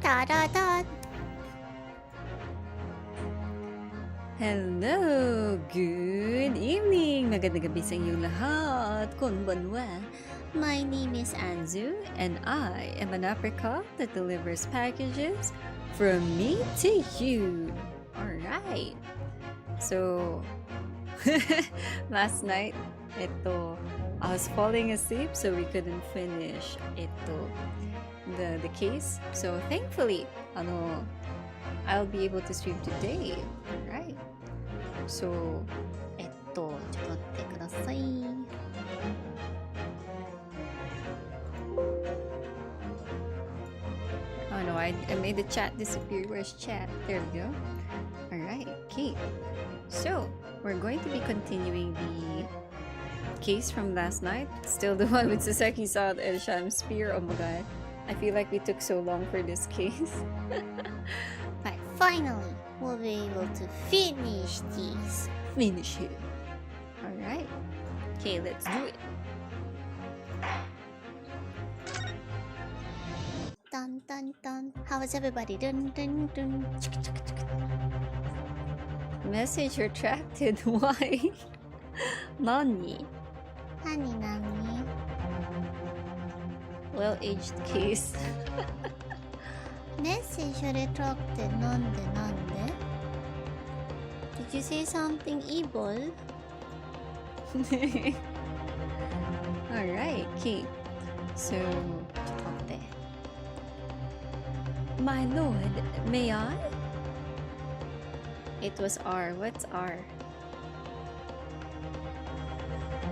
Da da da. Hello! Good evening! Magandang gabi sa inyong lahat! Konbanwa! My name is Anzu, and I am an apricot that delivers packages from me to you. Alright! So, last night, I was falling asleep so we couldn't finish the case. So, thankfully, I'll be able to stream today. Alright. So, ちょっと待ってください。oh no, I made the chat disappear. Where's chat? There we go. Alright, okay. So, we're going to be continuing the case from last night. Still the one with Sasaki Sad and Sham Spear. Oh my god. I feel like we took so long for this case. But finally, we'll be able to finish these. Finish it. Alright. Okay, let's do it. Dun dun dun. How is everybody? Dun dun dun. Message retracted. Why? Nani? Nani? Well-aged case. Message retracted. Nande? Did you say something evil? Alright, okay. So, my lord, may I? It was R. What's R?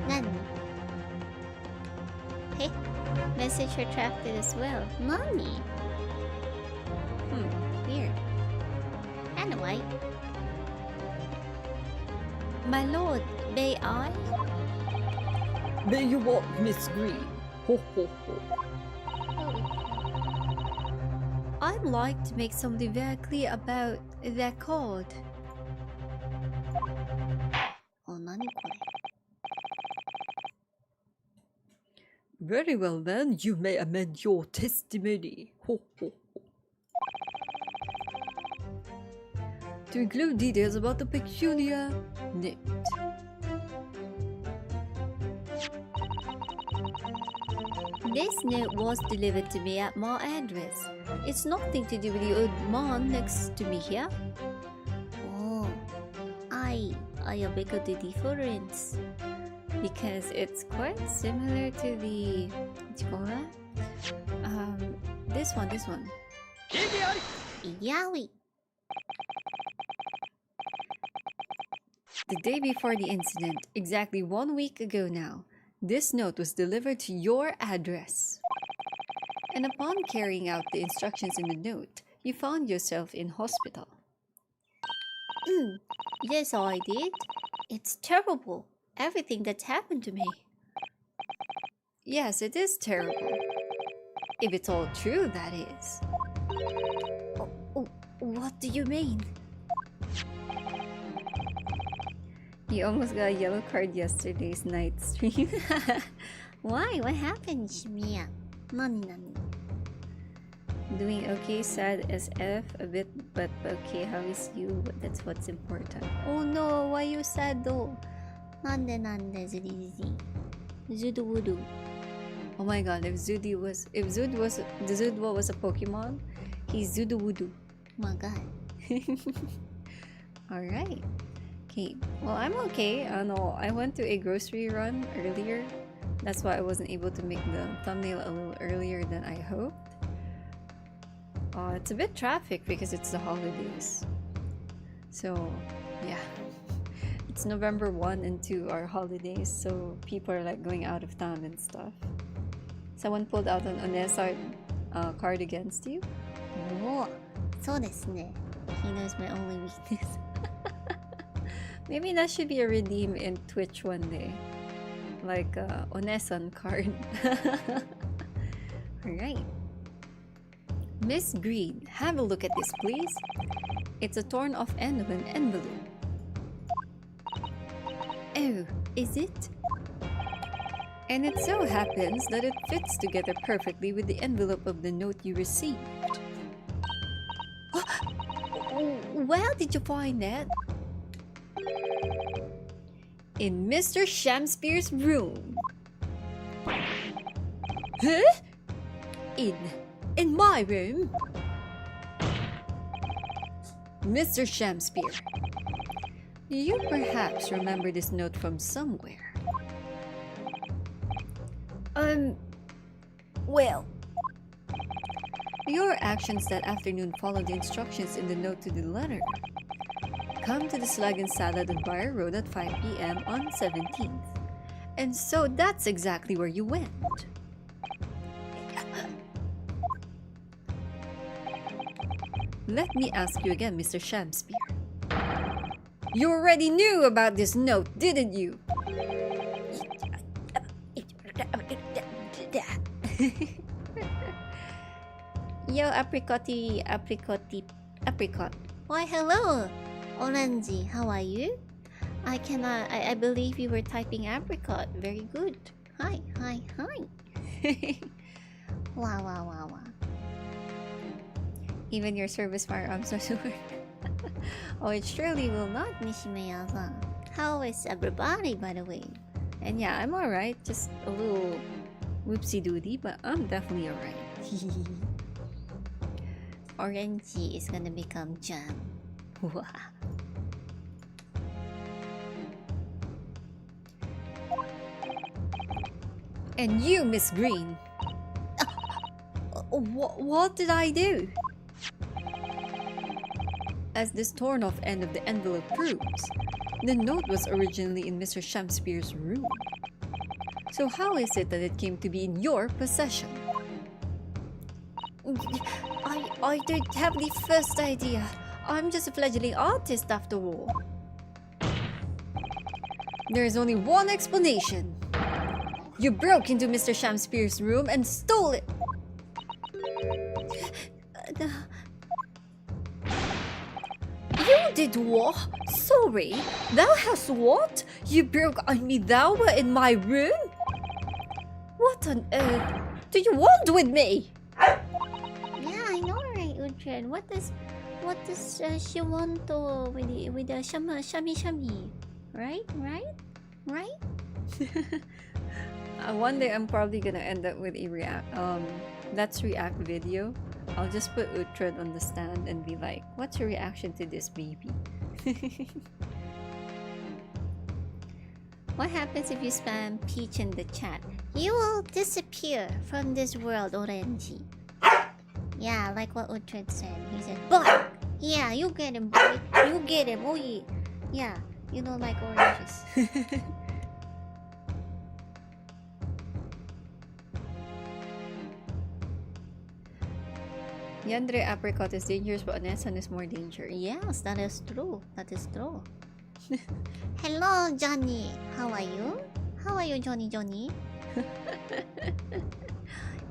Nani? Hey, message retracted as well. Nani? Weird. Anyway. My lord, may I? May you what, Miss Green? Ho ho ho. I'd like to make something very clear about that code. Oh, nani kore? Very well then, you may amend your testimony. Ho ho ho. To include details about the peculiar note. This note was delivered to me at my address. It's nothing to do with the old man next to me here. Oh, I beg the difference. Because it's quite similar to the... what you call that? This one. Yowie. The day before the incident, exactly 1 week ago now, this note was delivered to your address. And upon carrying out the instructions in the note, you found yourself in hospital. Yes, I did. It's terrible. Everything that's happened to me. Yes, it is terrible. If it's all true, that is. What do you mean? You almost got a yellow card yesterday's night stream. Why? What happened, Shimiya? Nani? Doing okay, sad as F a bit, but okay, how is you? That's what's important. Oh no, why you sad though? Nande, Zudu. Oh my god, if Zudwa was a Pokemon, he's Zuduwudu. My god. Alright. Okay. Well, I'm okay. No, I went to a grocery run earlier. That's why I wasn't able to make the thumbnail a little earlier than I hoped. It's a bit traffic because it's the holidays. So, yeah. It's November 1 and 2 are holidays, so people are like going out of town and stuff. Someone pulled out an Onesa card against you? Oh, so desu ne. He knows my only weakness. Maybe that should be a redeem in Twitch one day. Like Onesan card. Alright. Miss Green, have a look at this please. It's a torn off end of an envelope. Oh, is it? And it so happens that it fits together perfectly with the envelope of the note you received. Where did you find that? In Mr. Shamspeare's room. Huh? In my room? Mr. Shamspeare, do you perhaps remember this note from somewhere? Well, your actions that afternoon followed the instructions in the note to the letter. Come to the Slug and Salad on Briar Road at 5 p.m. on 17th. And so that's exactly where you went. Let me ask you again, Mr. Shamspeare. You already knew about this note, didn't you? Yo, apricot. Why, hello, Orange. How are you? I believe you were typing apricot. Very good. Hi. Wow. Even your service firearms doesn't work. Oh, it surely will not, Nishimiya-san. How is everybody, by the way? And yeah, I'm alright. Just a little whoopsie-doody, but I'm definitely alright. Orange is gonna become jam. Wow. And you, Miss Green. What did I do? As this torn off end of the envelope proves, the note was originally in Mr. Shamspeare's room. So how is it that it came to be in your possession? I don't have the first idea. I'm just a fledgling artist after all. There is only one explanation. You broke into Mr. Shamspeare's room and stole it. You did what? Sorry, thou hast what? You broke on me, thou were in my room? What on earth do you want with me? Yeah, I know, right, Uhtred. What does she want with the shami? Right? One day I'm probably gonna end up with a let's react video. I'll just put Uhtred on the stand and be like, what's your reaction to this, baby? What happens if you spam Peach in the chat? You will disappear from this world, Orange. Yeah, like what Uhtred said. He said, boy! Yeah, you get him, boy. You get him, oh yeah. Yeah, you don't like oranges. Yandere apricot is dangerous, but Onesan is more dangerous. Yes, that is true. Hello, Johnny. How are you? How are you, Johnny?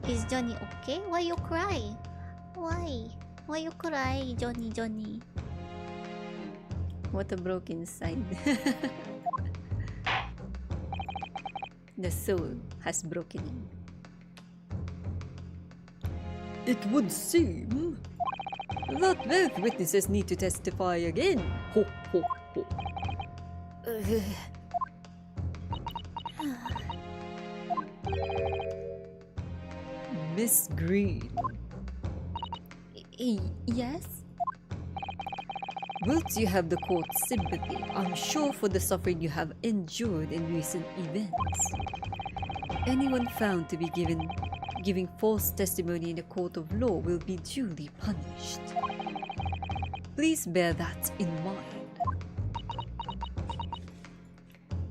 Is Johnny okay? Why you cry? Why you cry, Johnny? What a broken side. The soul has broken in. It would seem that both witnesses need to testify again. Ho, ho, ho. Miss Green. Yes? Wilt you have the court's sympathy? I'm sure for the suffering you have endured in recent events. Anyone found to be giving false testimony in a court of law will be duly punished. Please bear that in mind.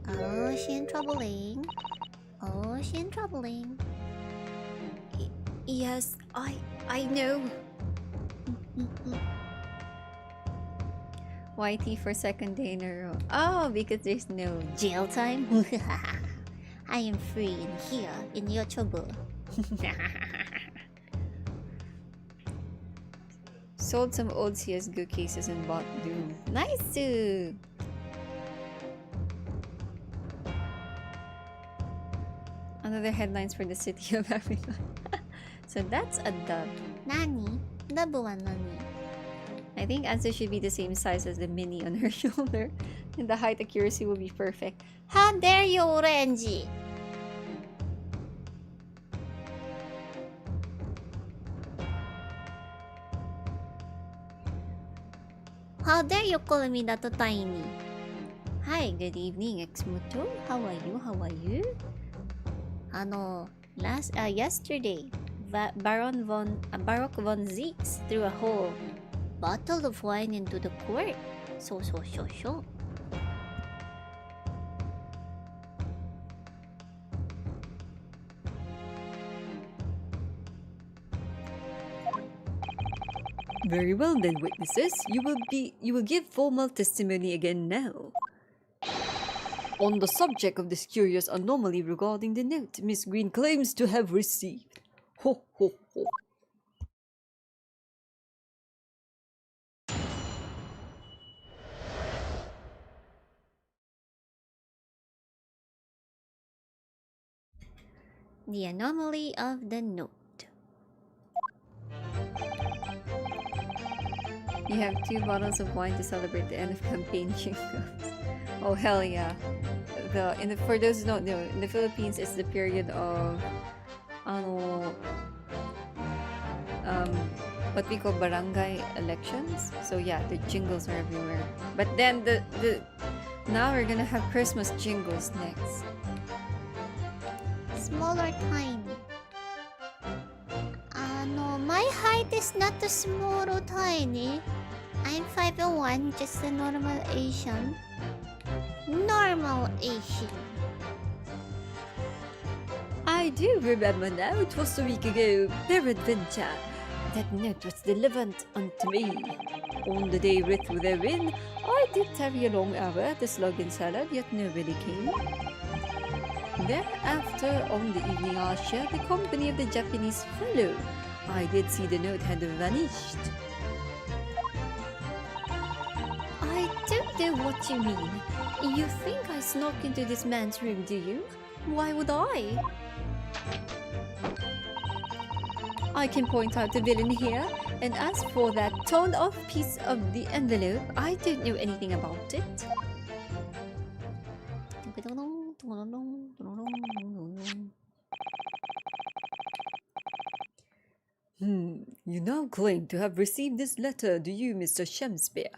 Oh, she in troubling. Yes, I know. YT for second day in a row. Oh, because there's no Jail time? I am free in here, in your trouble. Sold some old CSGO cases and bought Doom. Nice! Another headlines for the city of Africa. So that's a dub. Nani? Dabu wa nani? I I think Anzu should be the same size as the mini on her shoulder. And the height accuracy will be perfect. How dare you, Orange? How dare you call me that tiny? Hi, good evening, Exmuto. How are you? How are you? Yesterday, Baroque von Zeeks threw a whole bottle of wine into the court. So. Very well then, witnesses. You will give formal testimony again now. On the subject of this curious anomaly regarding the note Miss Green claims to have received. Ho ho ho. The anomaly of the note. You have 2 bottles of wine to celebrate the end of campaign jingles. Oh hell yeah! For those who don't know, in the Philippines, it's the period of what we call barangay elections. So yeah, the jingles are everywhere. But then now we're gonna have Christmas jingles next. Small or tiny? No, my height is not too small or tiny. I'm 5'1", just a normal Asian. Normal Asian. I do remember now, it was a week ago, peradventure. That note was delivered unto me. On the day writ therein, I did tarry a long hour at the slug and salad, yet nobody came. Thereafter, on the evening I shared the company of the Japanese fellow. I did see the note had vanished. I don't know what you mean. You think I snuck into this man's room, do you? Why would I? I can point out the villain here, and as for that torn-off piece of the envelope, I don't know anything about it. You now claim to have received this letter, do you, Mr. Shakespeare?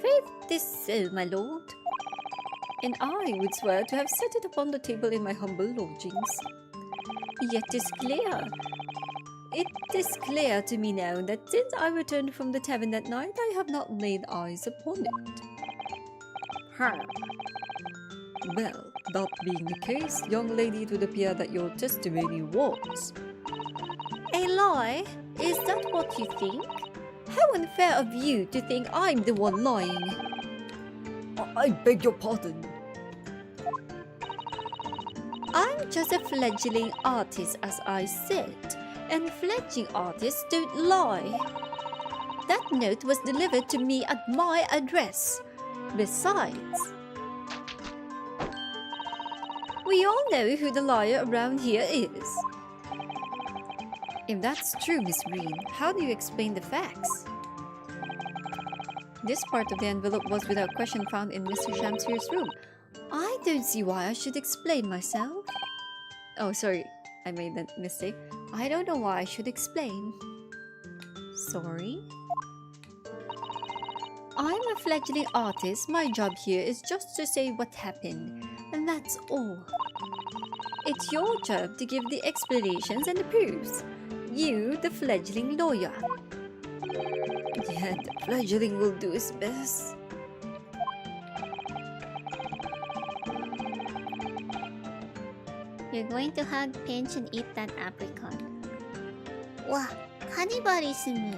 Faith, this so, my lord. And I would swear to have set it upon the table in my humble lodgings. Yet it is clear to me now that since I returned from the tavern that night, I have not laid eyes upon it. Well, that being the case, young lady, it would appear that your testimony was A lie? Is that what you think? How unfair of you to think I'm the one lying. I beg your pardon. I'm just a fledgling artist, as I said, and fledgling artists don't lie. That note was delivered to me at my address. Besides, we all know who the liar around here is. If that's true, Miss Green, how do you explain the facts? This part of the envelope was without question found in Mr. Shamsir's room. I don't see why I should explain myself. Oh, sorry, I made that mistake. I don't know why I should explain. Sorry? I'm a fledgling artist. My job here is just to say what happened, and that's all. It's your job to give the explanations and the proofs. You, the fledgling lawyer. Yeah, the fledgling will do his best. You're going to hug, pinch, and eat that apricot. Wow, cannibalism.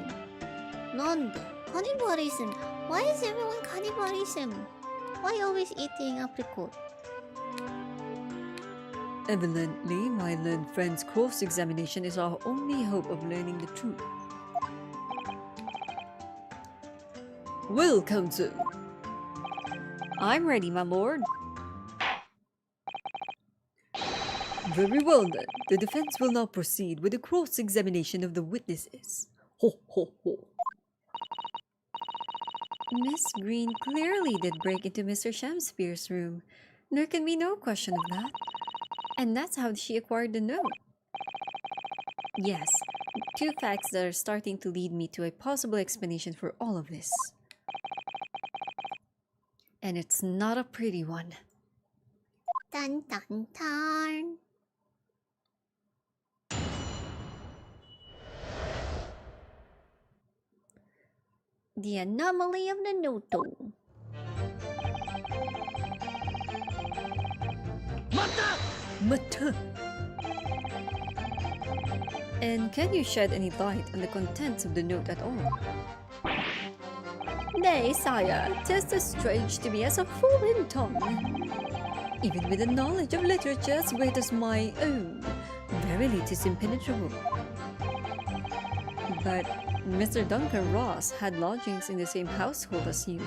Nande? Cannibalism. Why is everyone cannibalism? Why always eating apricot? Evidently, my learned friend's cross-examination is our only hope of learning the truth. Well, counsel. I'm ready, my lord. Very well then. The defense will now proceed with the cross-examination of the witnesses. Ho ho ho. Miss Green clearly did break into Mr. Shakespeare's room. There can be no question of that. And that's how she acquired the note. Yes, two facts that are starting to lead me to a possible explanation for all of this. And it's not a pretty one. Dun dun dun. The anomaly of the Noto. Mata. And can you shed any light on the contents of the note at all? Nay, sire, 'tis as strange to me as a foreign tongue. Even with a knowledge of literature as great as my own, verily 'tis impenetrable. But Mr. Duncan Ross had lodgings in the same household as you.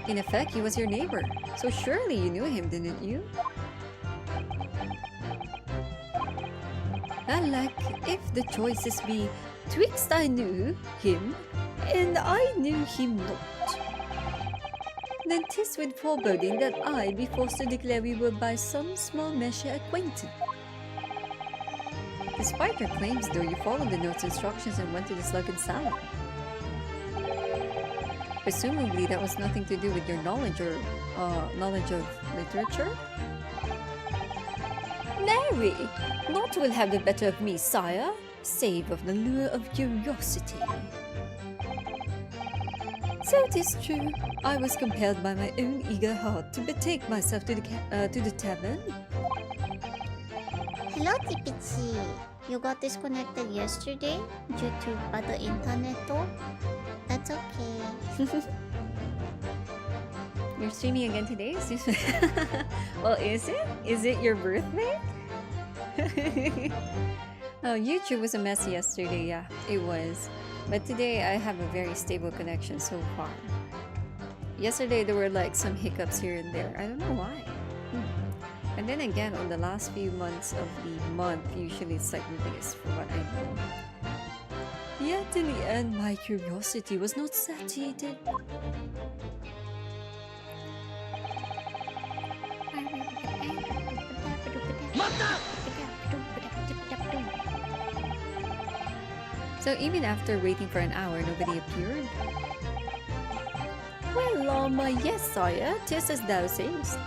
In effect, he was your neighbor, so surely you knew him, didn't you? Alack, if the choices be twixt I knew him, and I knew him not, then 'tis with foreboding that I be forced to declare we were by some small measure acquainted. Despite your claims, though, you followed the note's instructions and went to the Slug and Salad. Presumably, that was nothing to do with your knowledge of literature? Nary, naught will have the better of me, sire, save of the lure of curiosity. So 'tis true, I was compelled by my own eager heart to betake myself to the tavern. Hello, Tipichi. You got disconnected yesterday due to bad internet. That's okay. You're streaming again today? Well, is it? Is it your birthday? Oh, YouTube was a mess yesterday, yeah, it was. But today I have a very stable connection so far. Yesterday there were like some hiccups here and there. I don't know why. And then again, on the last few months of the month, usually it's like this, for what I know. Yet in the end, my curiosity was not satiated. So even after waiting for an hour, nobody appeared? Well, my yes, sire, 'tis as thou sayest.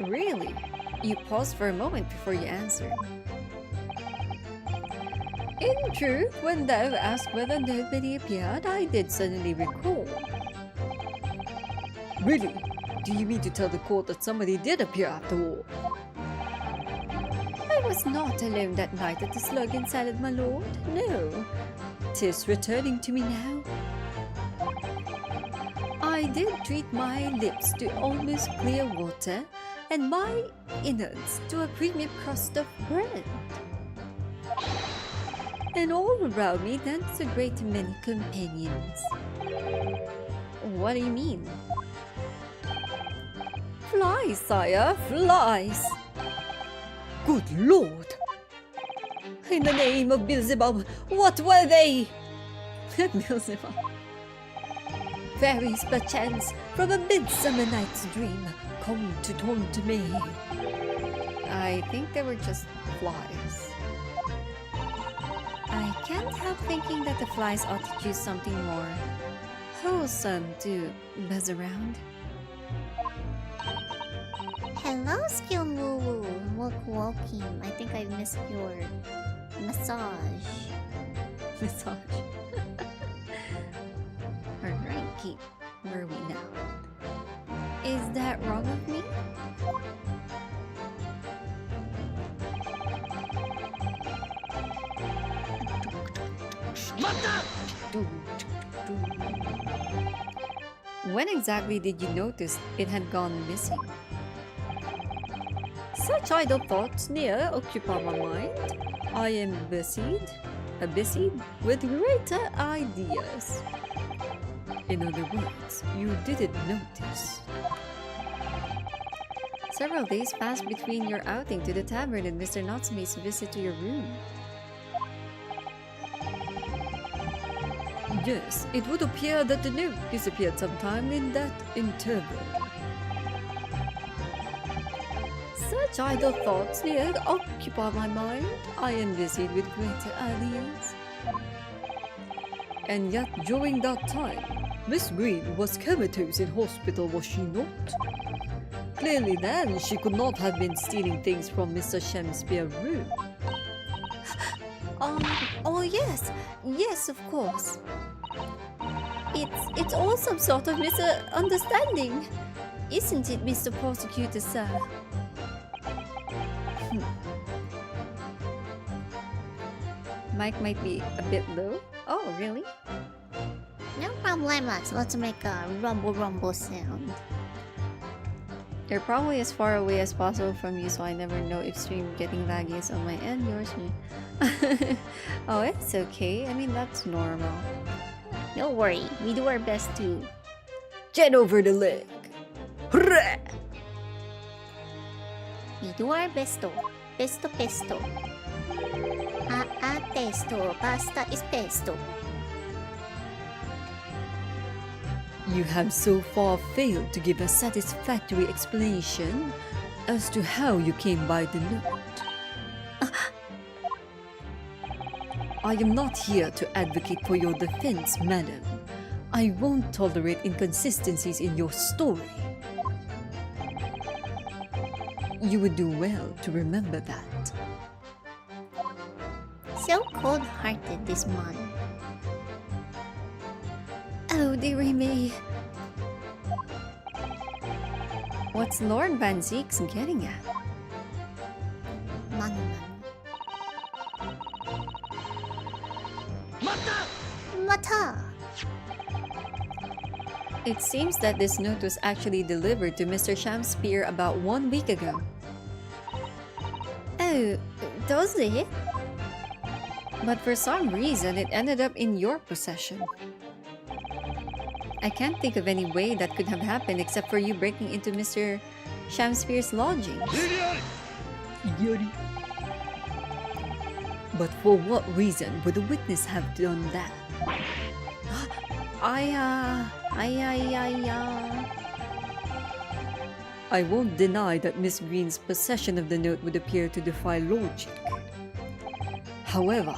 Really? You paused for a moment before you answered. In truth, when thou asked whether nobody appeared, I did suddenly recall. Really? Do you mean to tell the court that somebody did appear after all? I was not alone that night at the Slug and Salad, my lord. No. 'Tis returning to me now. I did treat my lips to almost clear water and my innards to a premium crust of bread. And all around me danced a great many companions. What do you mean? Flies, sire, flies! Good lord! In the name of Beelzebub, what were they? Beelzebub. Fairies, perchance, from a midsummer night's dream, come to taunt me. I think they were just flies. I can't help thinking that the flies ought to choose something more wholesome to buzz around. Hello, Skill Moo. Walking. I think I missed your massage. Massage. Alright, keep. Where are we now? Is that wrong of me? When exactly did you notice it had gone missing? Such idle thoughts near occupy my mind. I am busied with greater ideas. In other words, you didn't notice. Several days passed between your outing to the tavern and Mr. Natsume's visit to your room. Yes, it would appear that the note disappeared sometime in that interval. Such idle thoughts near occupy my mind. I am busied with greater ideas. And yet, during that time, Miss Green was comatose in hospital, was she not? Clearly then, she could not have been stealing things from Mr. Shakespeare's room. Oh yes, yes, of course. It's all some sort of misunderstanding, isn't it, Mr. Prosecutor, sir? Mic might be a bit low. Oh, really? No problemos. Let's make a rumble sound. They're probably as far away as possible from you, so I never know if stream getting laggy is on my end, yours me. Oh, it's okay. I mean, that's normal. Don't worry, we do our best to. Get over the leg! Hurrah! We do our besto. Pesto. Testo. Pasta is pesto. You have so far failed to give a satisfactory explanation as to how you came by the note. I am not here to advocate for your defense, madam. I won't tolerate inconsistencies in your story. You would do well to remember that. So cold-hearted, this man. Oh, dearie me. What's Lord Van Zeek's getting at? Nani. Mata! It seems that this note was actually delivered to Mr. Shakespeare about 1 week ago. Oh, does it? But for some reason, it ended up in your possession. I can't think of any way that could have happened except for you breaking into Mr. Shakespeare's lodgings. Yuri. But for what reason would the witness have done that? I won't deny that Miss Green's possession of the note would appear to defy logic. However,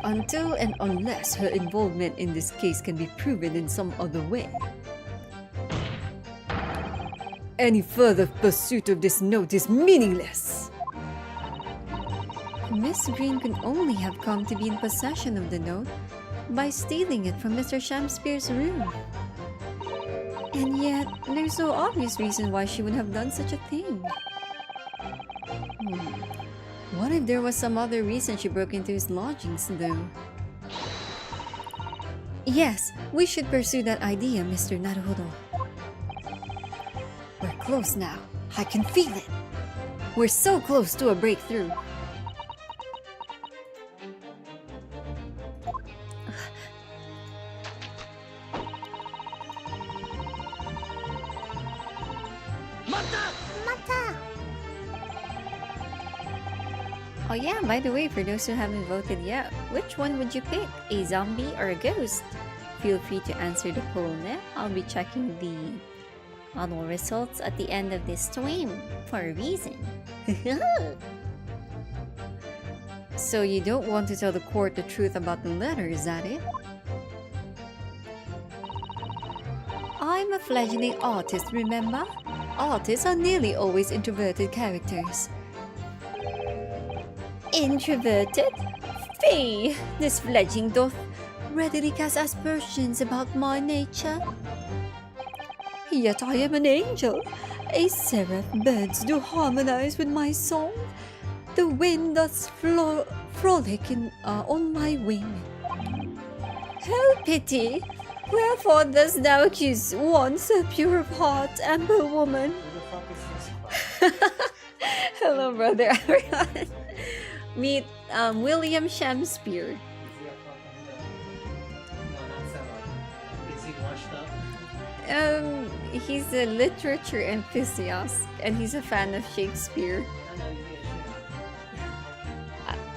until and unless her involvement in this case can be proven in some other way, any further pursuit of this note is meaningless. Miss Green can only have come to be in possession of the note by stealing it from Mr. Shakespeare's room. And yet, there's no obvious reason why she would have done such a thing. What if there was some other reason she broke into his lodgings, though? Yes, we should pursue that idea, Mr. Naruhodo. We're close now. I can feel it. We're so close to a breakthrough. Mata! Oh yeah, by the way, for those who haven't voted yet, which one would you pick? A zombie or a ghost? Feel free to answer the poll now. I'll be checking the Model results at the end of this stream for a reason. So you don't want to tell the court the truth about the letter, is that it? I'm a fledgling artist, remember? Artists are nearly always introverted characters. Introverted? Fie! This fledgling doth readily cast aspersions about my nature. Yet I am an angel. A seraph birds do harmonize with my song. The wind does frolic on my wing. Oh pity! Wherefore dost thou accuse one so pure of heart, amber woman? Hello, brother everyone. Meet William Shakespeare. Is he washed up? He's a literature enthusiast and he's a fan of Shakespeare.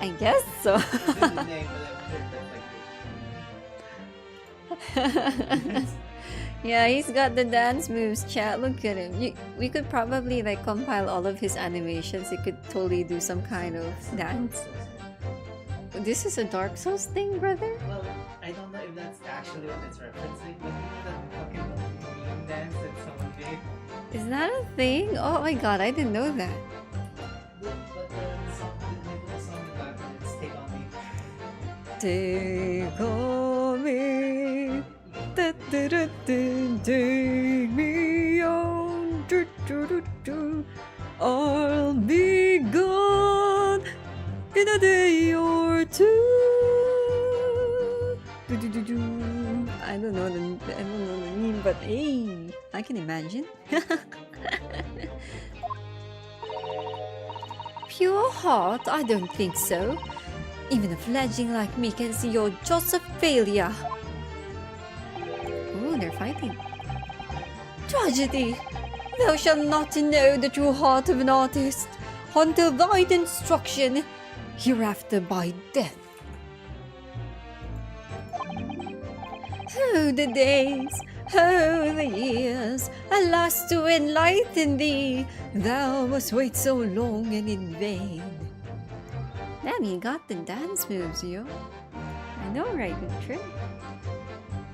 I guess so. Yeah, he's got the dance moves, chat. Look at him. We could probably like compile all of his animations. He could totally do some kind of dance. This is a Dark Souls thing, brother? Well, I don't know if that's actually what it's referencing, but you know that fucking meme dance that someone made? Is that a thing? Oh my god, I didn't know that. But the song, the name of the song in the background is Take On Me. Take on me. Take me on. I'll be gone in a day or two. I don't know the name, but hey, I can imagine. Pure heart? I don't think so. Even a fledgling like me can see you're just a failure. Oh, they're fighting. Tragedy! Thou shalt not know the true heart of an artist until thine instruction, hereafter by death. Oh, the days, oh, the years, alas, to enlighten thee, thou must wait so long and in vain. Damn, he got the dance moves, yo. I know, right? Good trick.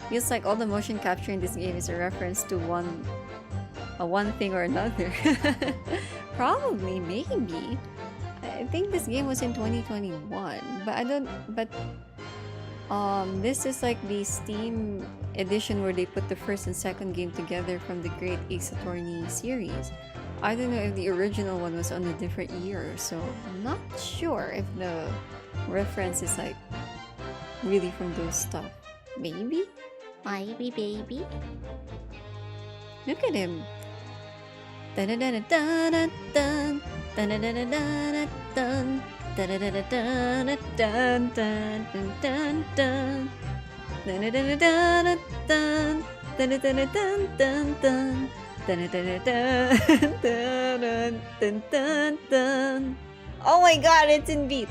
Feels like all the motion capture in this game is a reference to one thing or another. Probably, maybe. I think this game was in 2021, but I don't. But this is like the Steam edition where they put the first and second game together from the Great Ace Attorney series. I don't know if the original one was on a different year, so I'm not sure if the reference is like really from those stuff. Maybe? Maybe, baby. Look at him. Oh my god, it's in beat.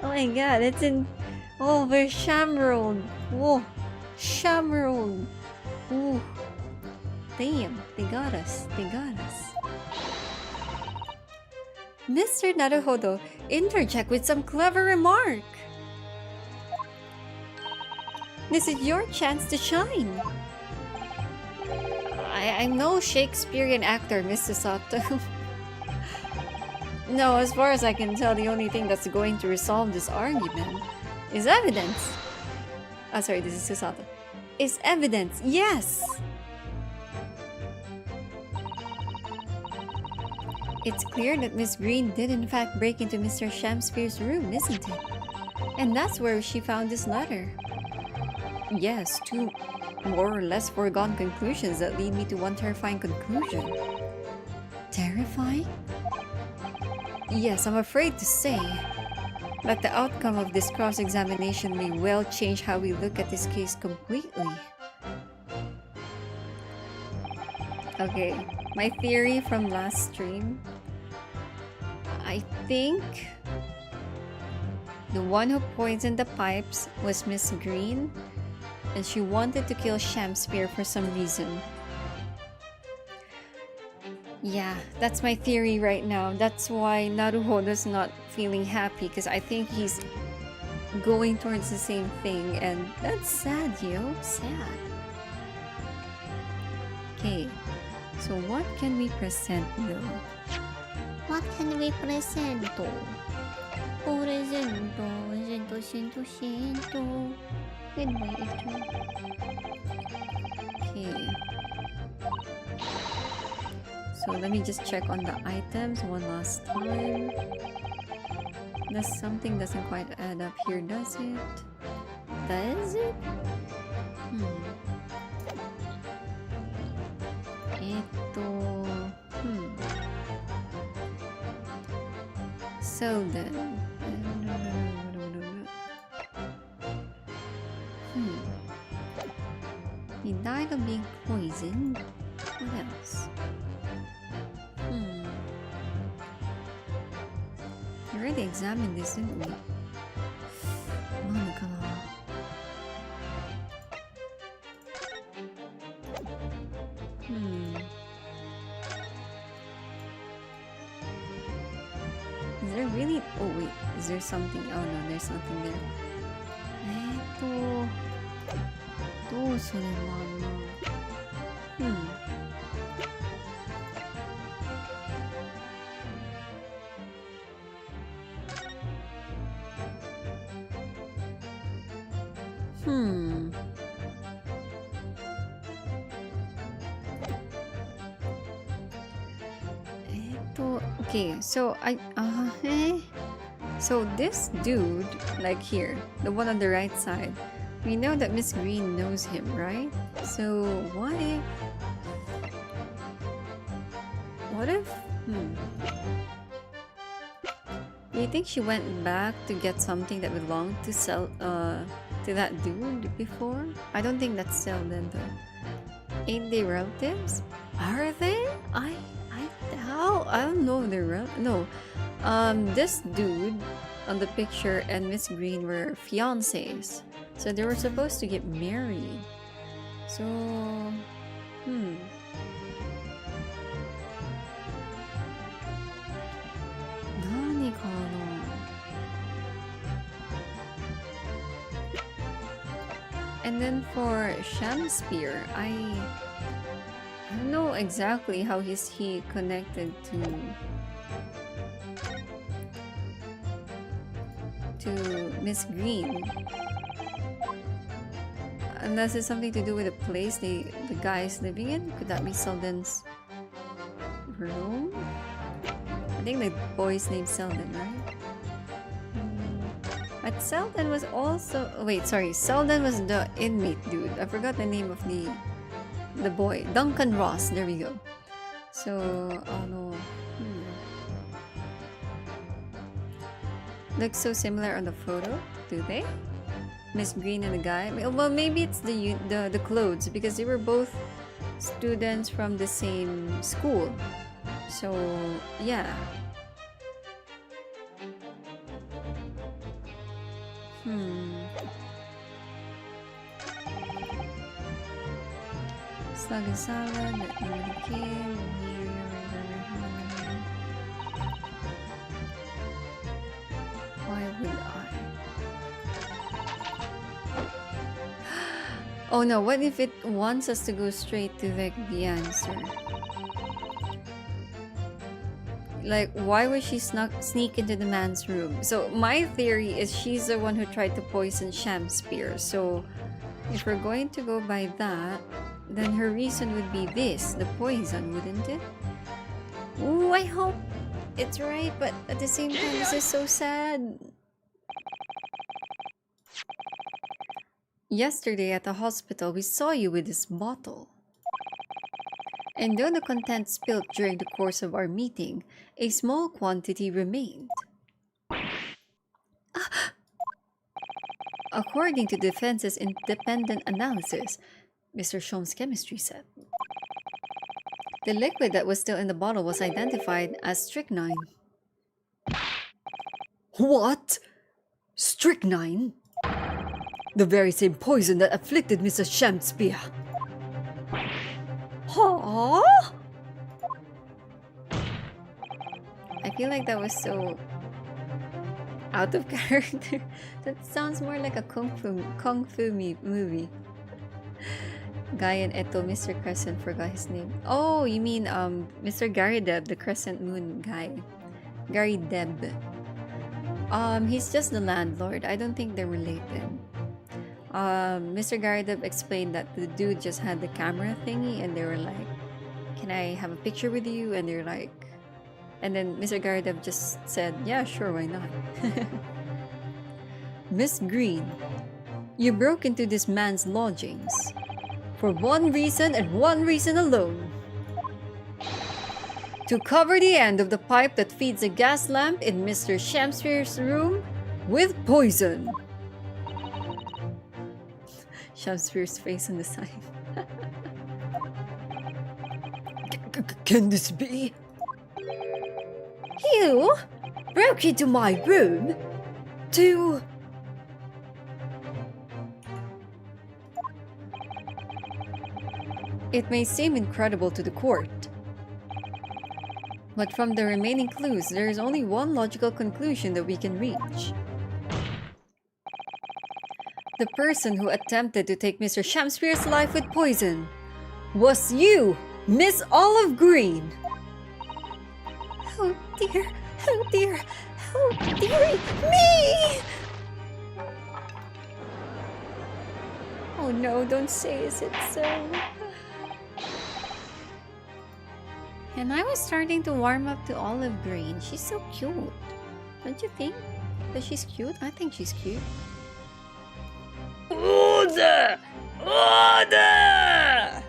Oh my god, it's in. Oh, we're Shamroad. Whoa, Shamroad. Ooh. Damn, they got us. They got us. Mr. Naruhodo, interject with some clever remark. This is your chance to shine. I'm no Shakespearean actor, Mr. Sato. No, as far as I can tell, the only thing that's going to resolve this argument is evidence. Oh, sorry, this is Susato. Is evidence, yes! It's clear that Miss Green did in fact break into Mr. Shamspeare's room, isn't it? And that's where she found this letter. Yes, two more or less foregone conclusions that lead me to one terrifying conclusion. Terrifying? Yes, I'm afraid to say that the outcome of this cross-examination may well change how we look at this case completely. Okay, my theory from last stream. I think the one who poisoned the pipes was Miss Green, and she wanted to kill Shamspeare for some reason. Yeah, that's my theory right now. That's why Naruhodo's not feeling happy, because I think he's going towards the same thing, and that's sad, yo. Sad. Okay, so what can we present though? What can we present? Presento. Goodbye, Ethan. Okay. So let me just check on the items one last time. Something doesn't quite add up here, does it? Does it? Selden. He died of being poisoned. What else? We already examined this, didn't we? Is there really? Oh wait, is there something? Oh no, there's nothing there. どうすればな。Okay, so so this dude, like here, the one on the right side, we know that Miss Green knows him, right? So what if do you think she went back to get something that belonged to to that dude before? I don't think that's Selden though. Ain't they relatives? Are they? I don't know if they're no. This dude on the picture and Miss Green were fiancés, so they were supposed to get married. So, Nani kana? And then for Shamspear, I don't know exactly how is he connected to Miss Green. Unless it's something to do with the place the guy is living in. Could that be Selden's room? I think the boy's name's Selden, right? But Selden was also... wait, sorry. Selden was the inmate dude. I forgot the name of the boy. Duncan Ross. There we go. So, looks so similar on the photo, do they? Miss Green and the guy. Well, maybe it's the clothes because they were both students from the same school. So yeah. Slug and salad. That nobody came. Why would I? Oh no, what if it wants us to go straight to the answer? Like, why would she sneak into the man's room? So my theory is she's the one who tried to poison Shamspear. So if we're going to go by that, then her reason would be this, the poison, wouldn't it? Ooh, I hope it's right, but at the same time, this is so sad. Yesterday at the hospital, we saw you with this bottle. And though the contents spilled during the course of our meeting, a small quantity remained. According to defense's independent analysis, Mr. Shom's chemistry said, the liquid that was still in the bottle was identified as strychnine. What? Strychnine? The very same poison that afflicted Mrs. Shamspear. Huh? I feel like that was so out of character. That sounds more like a kung fu movie. Guy and Eto, Mr. Crescent, forgot his name. Oh, you mean Mr. Gary Deb, the Crescent Moon guy. Gary Deb. He's just the landlord. I don't think they're related. Mr. Gary Deb explained that the dude just had the camera thingy and they were like, can I have a picture with you? And they're like, And then Mr. Gardev just said, yeah, sure, why not? Miss Green, you broke into this man's lodgings for one reason and one reason alone. To cover the end of the pipe that feeds a gas lamp in Mr. Shamsphere's room with poison. Shamsphere's face on the side. Can this be? You broke into my room to... It may seem incredible to the court, but from the remaining clues, there is only one logical conclusion that we can reach. The person who attempted to take Mr. Shamsphere's life with poison was you, Miss Olive Green! Oh dear, oh dear, oh dearie me! Oh no, don't say is it so. And I was starting to warm up to Olive Green. She's so cute. Don't you think that she's cute? I think she's cute. Order! Order!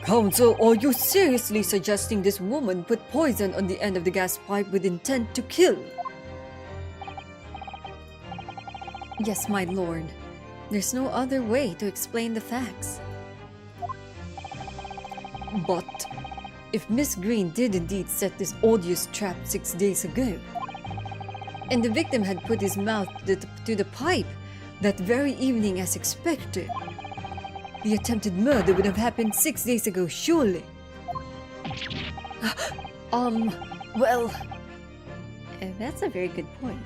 Counsel, are you seriously suggesting this woman put poison on the end of the gas pipe with intent to kill? Yes, my lord. There's no other way to explain the facts. But if Miss Green did indeed set this odious trap 6 days ago, and the victim had put his mouth to the pipe that very evening as expected, the attempted murder would have happened 6 days ago, surely. Well... That's a very good point.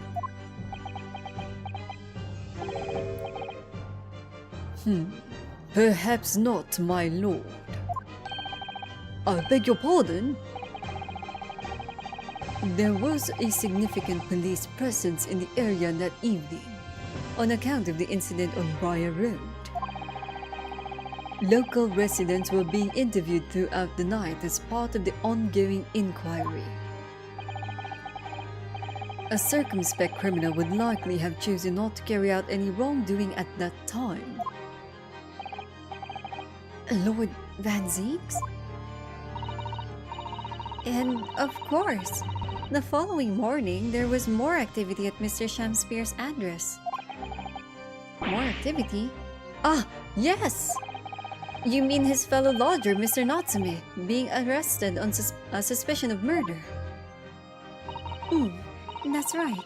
Perhaps not, my lord. I beg your pardon? There was a significant police presence in the area that evening, on account of the incident on Briar Road. Local residents were being interviewed throughout the night as part of the ongoing inquiry. A circumspect criminal would likely have chosen not to carry out any wrongdoing at that time. Lord Van Zeeks? And of course, the following morning there was more activity at Mr. Shamsphere's address. More activity? Ah, yes! You mean his fellow lodger, Mr. Natsume, being arrested on suspicion of murder? That's right.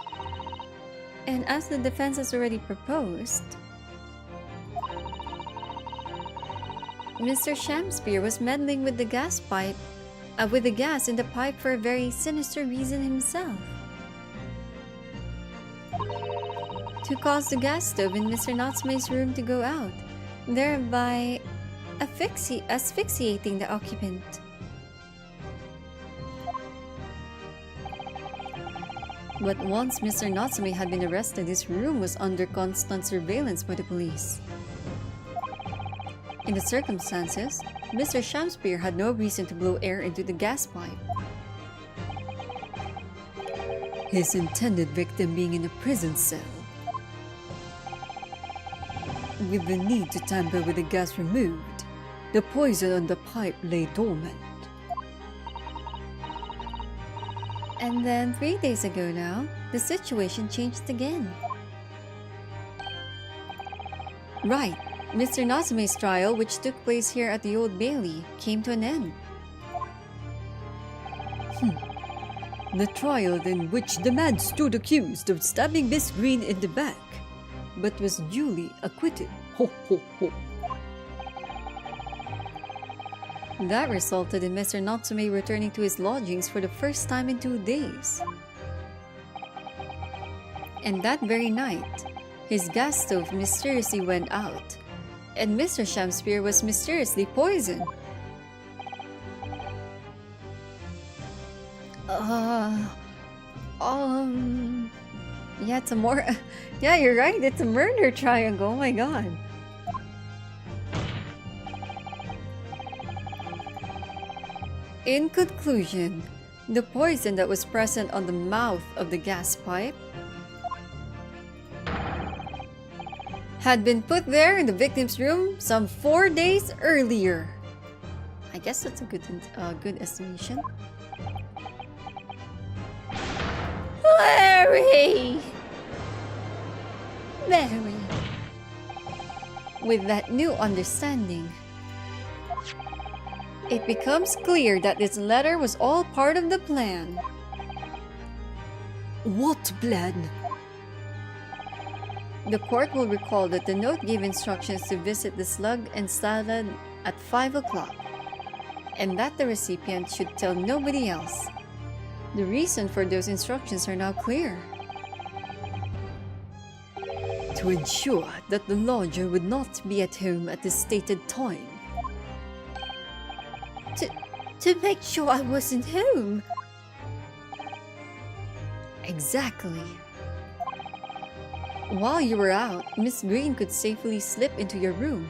And as the defense has already proposed, Mr. Shamsphere was meddling with the gas pipe, with the gas in the pipe for a very sinister reason himself. To cause the gas stove in Mr. Natsume's room to go out, thereby asphyxiating the occupant. But once Mr. Natsume had been arrested, his room was under constant surveillance by the police. In the circumstances, Mr. Shamsphere had no reason to blow air into the gas pipe. His intended victim being in a prison cell, with the need to tamper with the gas removed, the poison on the pipe lay dormant. And then 3 days ago now, the situation changed again. Right, Mr. Natsume's trial, which took place here at the Old Bailey, came to an end. The trial in which the man stood accused of stabbing Miss Green in the back, but was duly acquitted. Ho ho ho. That resulted in Mr. Natsume returning to his lodgings for the first time in 2 days. And that very night, his gas stove mysteriously went out, and Mr. Shamsphere was mysteriously poisoned. Yeah, it's a more... Yeah, you're right, it's a murder triangle, oh my god. In conclusion, the poison that was present on the mouth of the gas pipe had been put there in the victim's room some 4 days earlier. I guess that's a good estimation. Very! Very. With that new understanding, it becomes clear that this letter was all part of the plan. What plan? The court will recall that the note gave instructions to visit the slug and salad at 5 o'clock, and that the recipient should tell nobody else. The reason for those instructions are now clear. To ensure that the lodger would not be at home at the stated time. To make sure I wasn't home. Exactly. While you were out, Miss Green could safely slip into your room,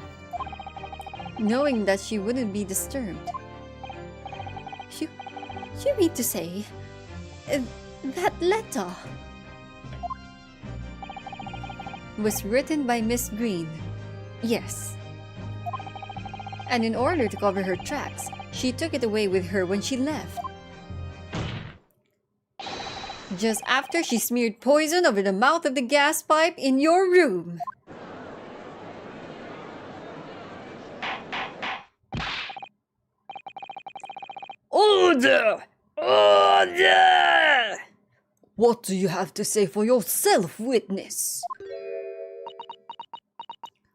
knowing that she wouldn't be disturbed. You mean to say... that letter Was written by Miss Green. Yes. And in order to cover her tracks, she took it away with her when she left. Just after she smeared poison over the mouth of the gas pipe in your room. Order! Order! What do you have to say for yourself, witness?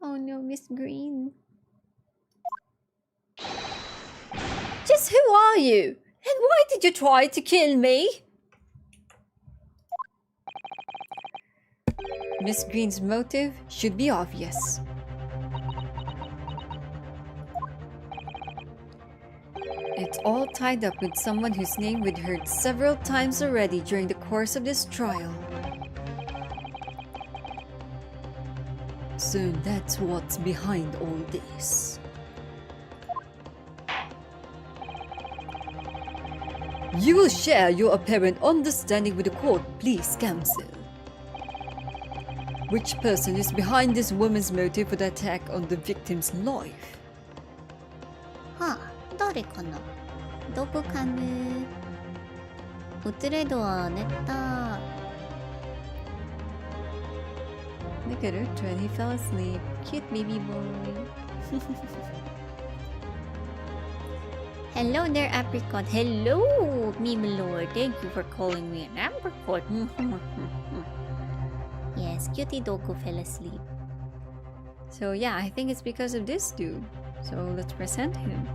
Oh no, Miss Green. Just who are you? And why did you try to kill me? Miss Green's motive should be obvious. It's all tied up with someone whose name we'd heard several times already during the course of this trial. So that's what's behind all this. You will share your apparent understanding with the court, please, counsel. Which person is behind this woman's motive for the attack on the victim's life? はあ、誰かなどこかぬウトレドは寝た Look at her trend, he fell asleep. Cute baby boy. Hello there, apricot. Hello, meme lord. Thank you for calling me an apricot. Yes, cutie doggo fell asleep. So yeah, I think it's because of this dude. So let's present him.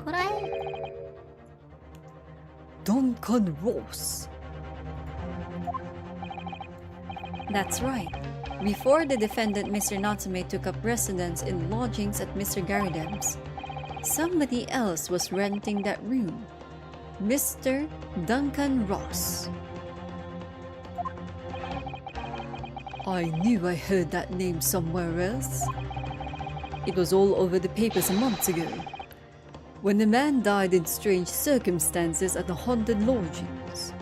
Korae. Duncan Ross. That's right. Before the defendant, Mr. Natsume, took up residence in lodgings at Mr. Garidem's, somebody else was renting that room. Mr. Duncan Ross. I knew I heard that name somewhere else. It was all over the papers a month ago, when the man died in strange circumstances at the haunted lodgings.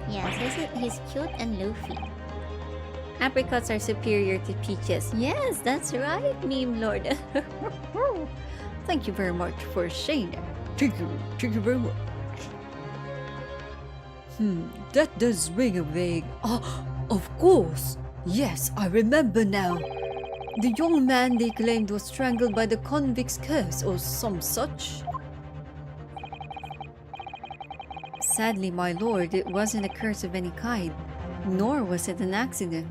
Yes, he's cute and loafy. Apricots are superior to peaches. Yes, that's right, meme lord. Thank you very much for saying that. Thank you very much. That does ring a vague... Ah, of course! Yes, I remember now. The young man they claimed was strangled by the convict's curse or some such. Sadly, my lord, it wasn't a curse of any kind, nor was it an accident.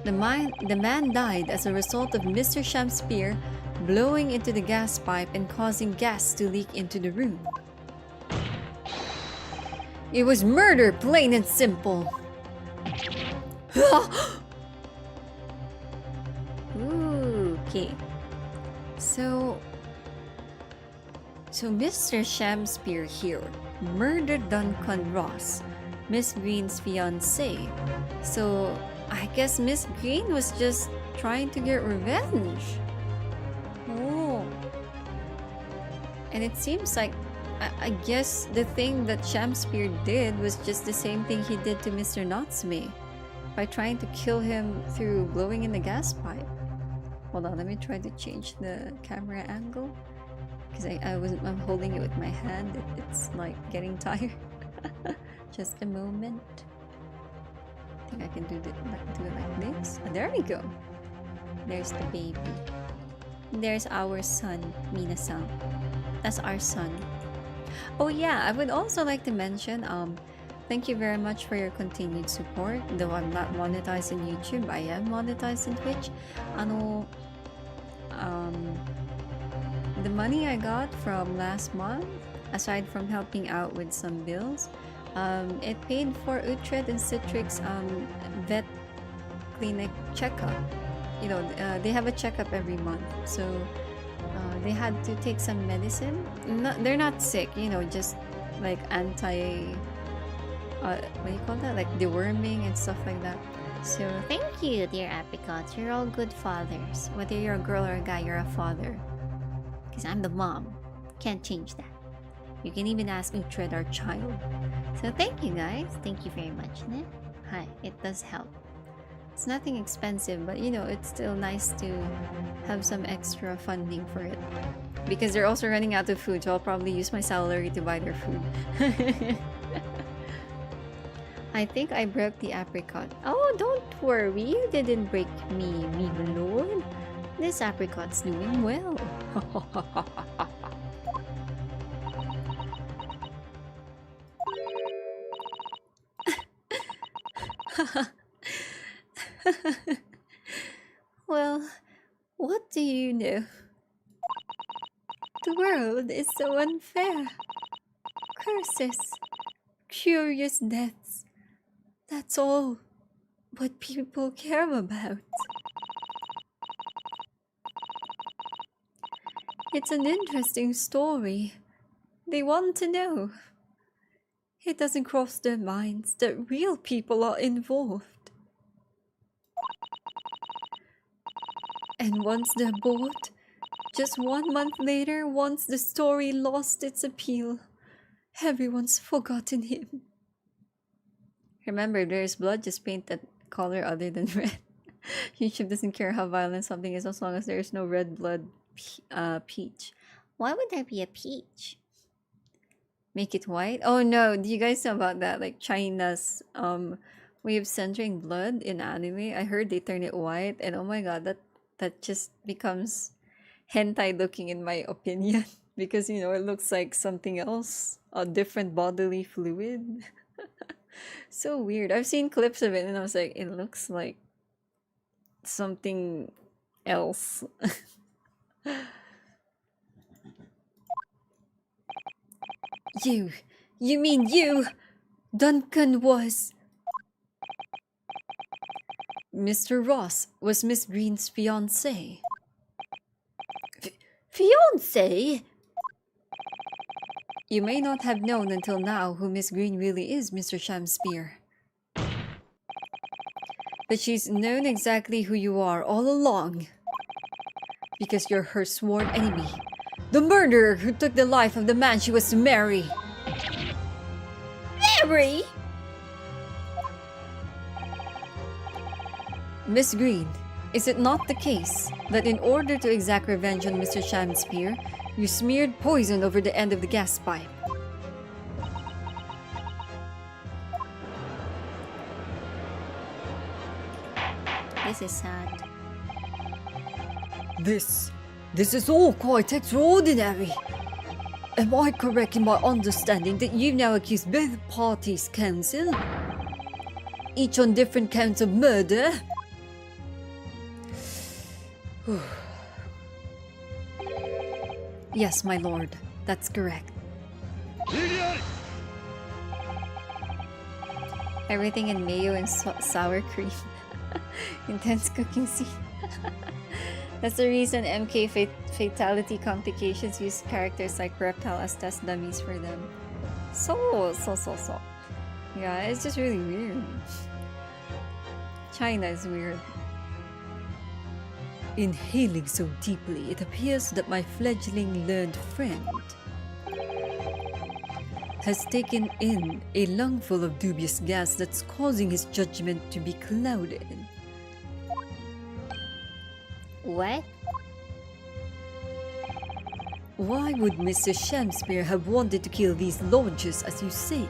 The man died as a result of Mr. Shamspear blowing into the gas pipe and causing gas to leak into the room. It was murder, plain and simple. Ooh, okay. So Mr. Shamspear here murdered Duncan Ross, Miss Green's fiancé. So I guess Miss Green was just trying to get revenge. Oh, And it seems like, I guess the thing that Shamspear did was just the same thing he did to Mr. Natsume by trying to kill him through blowing in the gas pipe. Hold on, let me try to change the camera angle because I'm holding it with my hand. It's like getting tired. Just a moment. I think I can do it like this. Oh, there we go. There's the baby. There's our son, Mina-san. That's our son. Oh yeah, I would also like to mention, thank you very much for your continued support. Though I'm not monetized in YouTube, I am monetized in Twitch. The money I got from last month, aside from helping out with some bills, it paid for Utrecht and Citrix vet clinic checkup. You know, they have a checkup every month, so they had to take some medicine. They're not sick, you know, just like what do you call that? Like deworming and stuff like that. So Thank you, dear apricots. You're all good fathers. Whether you're a girl or a guy, you're a father. Because I'm the mom. Can't change that. You can even ask Utrecht, our child. So thank you, guys. Thank you very much. Ne? Hi, it does help. it's nothing expensive, but you know, it's still nice to have some extra funding for it. Because they're also running out of food, so I'll probably use my salary to buy their food. I think I broke the apricot. Oh, don't worry, you didn't break me, me lord. This apricot's doing well. Well, what do you know? The world is so unfair. Curses, curious deaths. That's all what people care about. It's an interesting story. They want to know. It doesn't cross their minds that real people are involved. And once they're bored, just 1 month later, once the story lost its appeal, everyone's forgotten him. Remember, there's blood, just paint that color other than red. YouTube doesn't care how violent something is as long as there's no red blood peach. Why would there be a peach? Make it white? Oh no, do you guys know about that? Like China's way of centering blood in anime. I heard they turn it white, and oh my god, that just becomes hentai looking in my opinion. Because you know, it looks like something else, a different bodily fluid. So weird. I've seen clips of it and I was like, it looks like something else. You mean you, Duncan was... Mr. Ross was Miss Green's fiancé. Fiancé? You may not have known until now who Miss Green really is, Mr. Shamspear. But she's known exactly who you are all along. Because you're her sworn enemy. The murderer who took the life of the man she was to marry. Marry? Miss Green, is it not the case that in order to exact revenge on Mr. Shamspear, you smeared poison over the end of the gas pipe? This is sad. This is all quite extraordinary. Am I correct in my understanding that you've now accused both parties, counsel? Each on different counts of murder? Yes, my lord. That's correct. Everything in mayo and sour cream. Intense cooking scene. That's the reason MK Fatality Complications use characters like Reptile as test dummies for them. So. Yeah, it's just really weird. China is weird. Inhaling so deeply, it appears that my fledgling learned friend has taken in a lungful of dubious gas that's causing his judgment to be clouded. What? Why would Mr. Shakespeare have wanted to kill these lodges, as you say?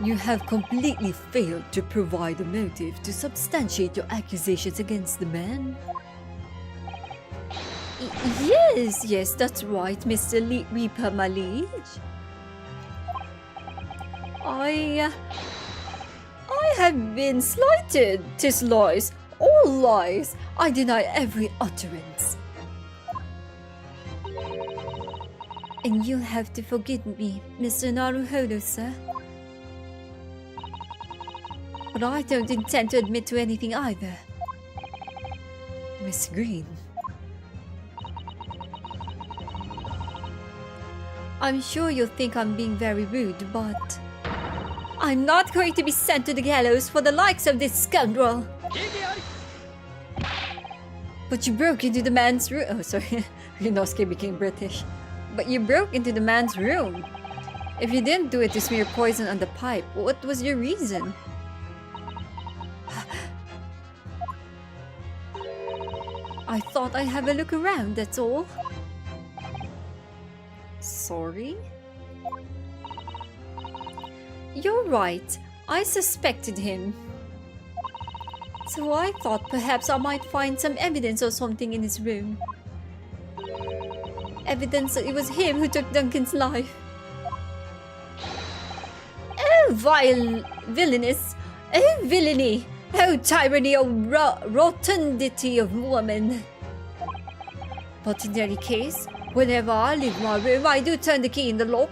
You have completely failed to provide a motive to substantiate your accusations against the man. Yes, that's right, Mr. Reaper, my liege. I have been slighted. 'Tis lies, all lies. I deny every utterance. And you'll have to forgive me, Mr. Naruhodo, sir. But I don't intend to admit to anything either. Miss Green, I'm sure you'll think I'm being very rude, but I'm not going to be sent to the gallows for the likes of this scoundrel. But you broke into the man's room. Oh, sorry. Rinosuke became British. But you broke into the man's room. If you didn't do it to smear poison on the pipe, what was your reason? I thought I'd have a look around, that's all. Sorry? You're right. I suspected him. So I thought perhaps I might find some evidence or something in his room. Evidence that it was him who took Duncan's life. Oh, vile villainous! Oh, villainy! Oh, tyranny! Oh, rotundity of woman! But in any case, whenever I leave my room, I do turn the key in the lock.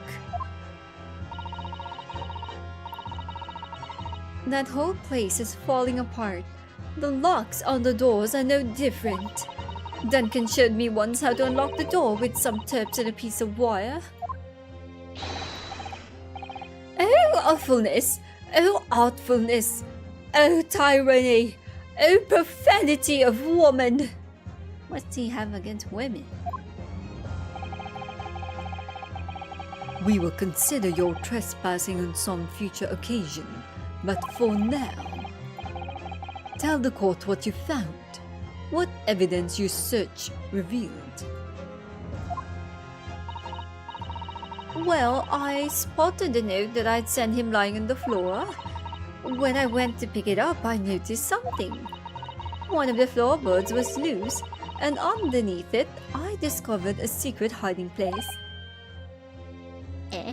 That whole place is falling apart. The locks on the doors are no different. Duncan showed me once how to unlock the door with some terps and a piece of wire. Oh, awfulness! Oh, artfulness! Oh, tyranny! Oh, profanity of woman! What do you have against women? we will consider your trespassing on some future occasion, but for now, tell the court what you found, what evidence your search revealed. Well, I spotted the note that I'd sent him lying on the floor. When I went to pick it up, I noticed something. One of the floorboards was loose, and underneath it, I discovered a secret hiding place. Eh?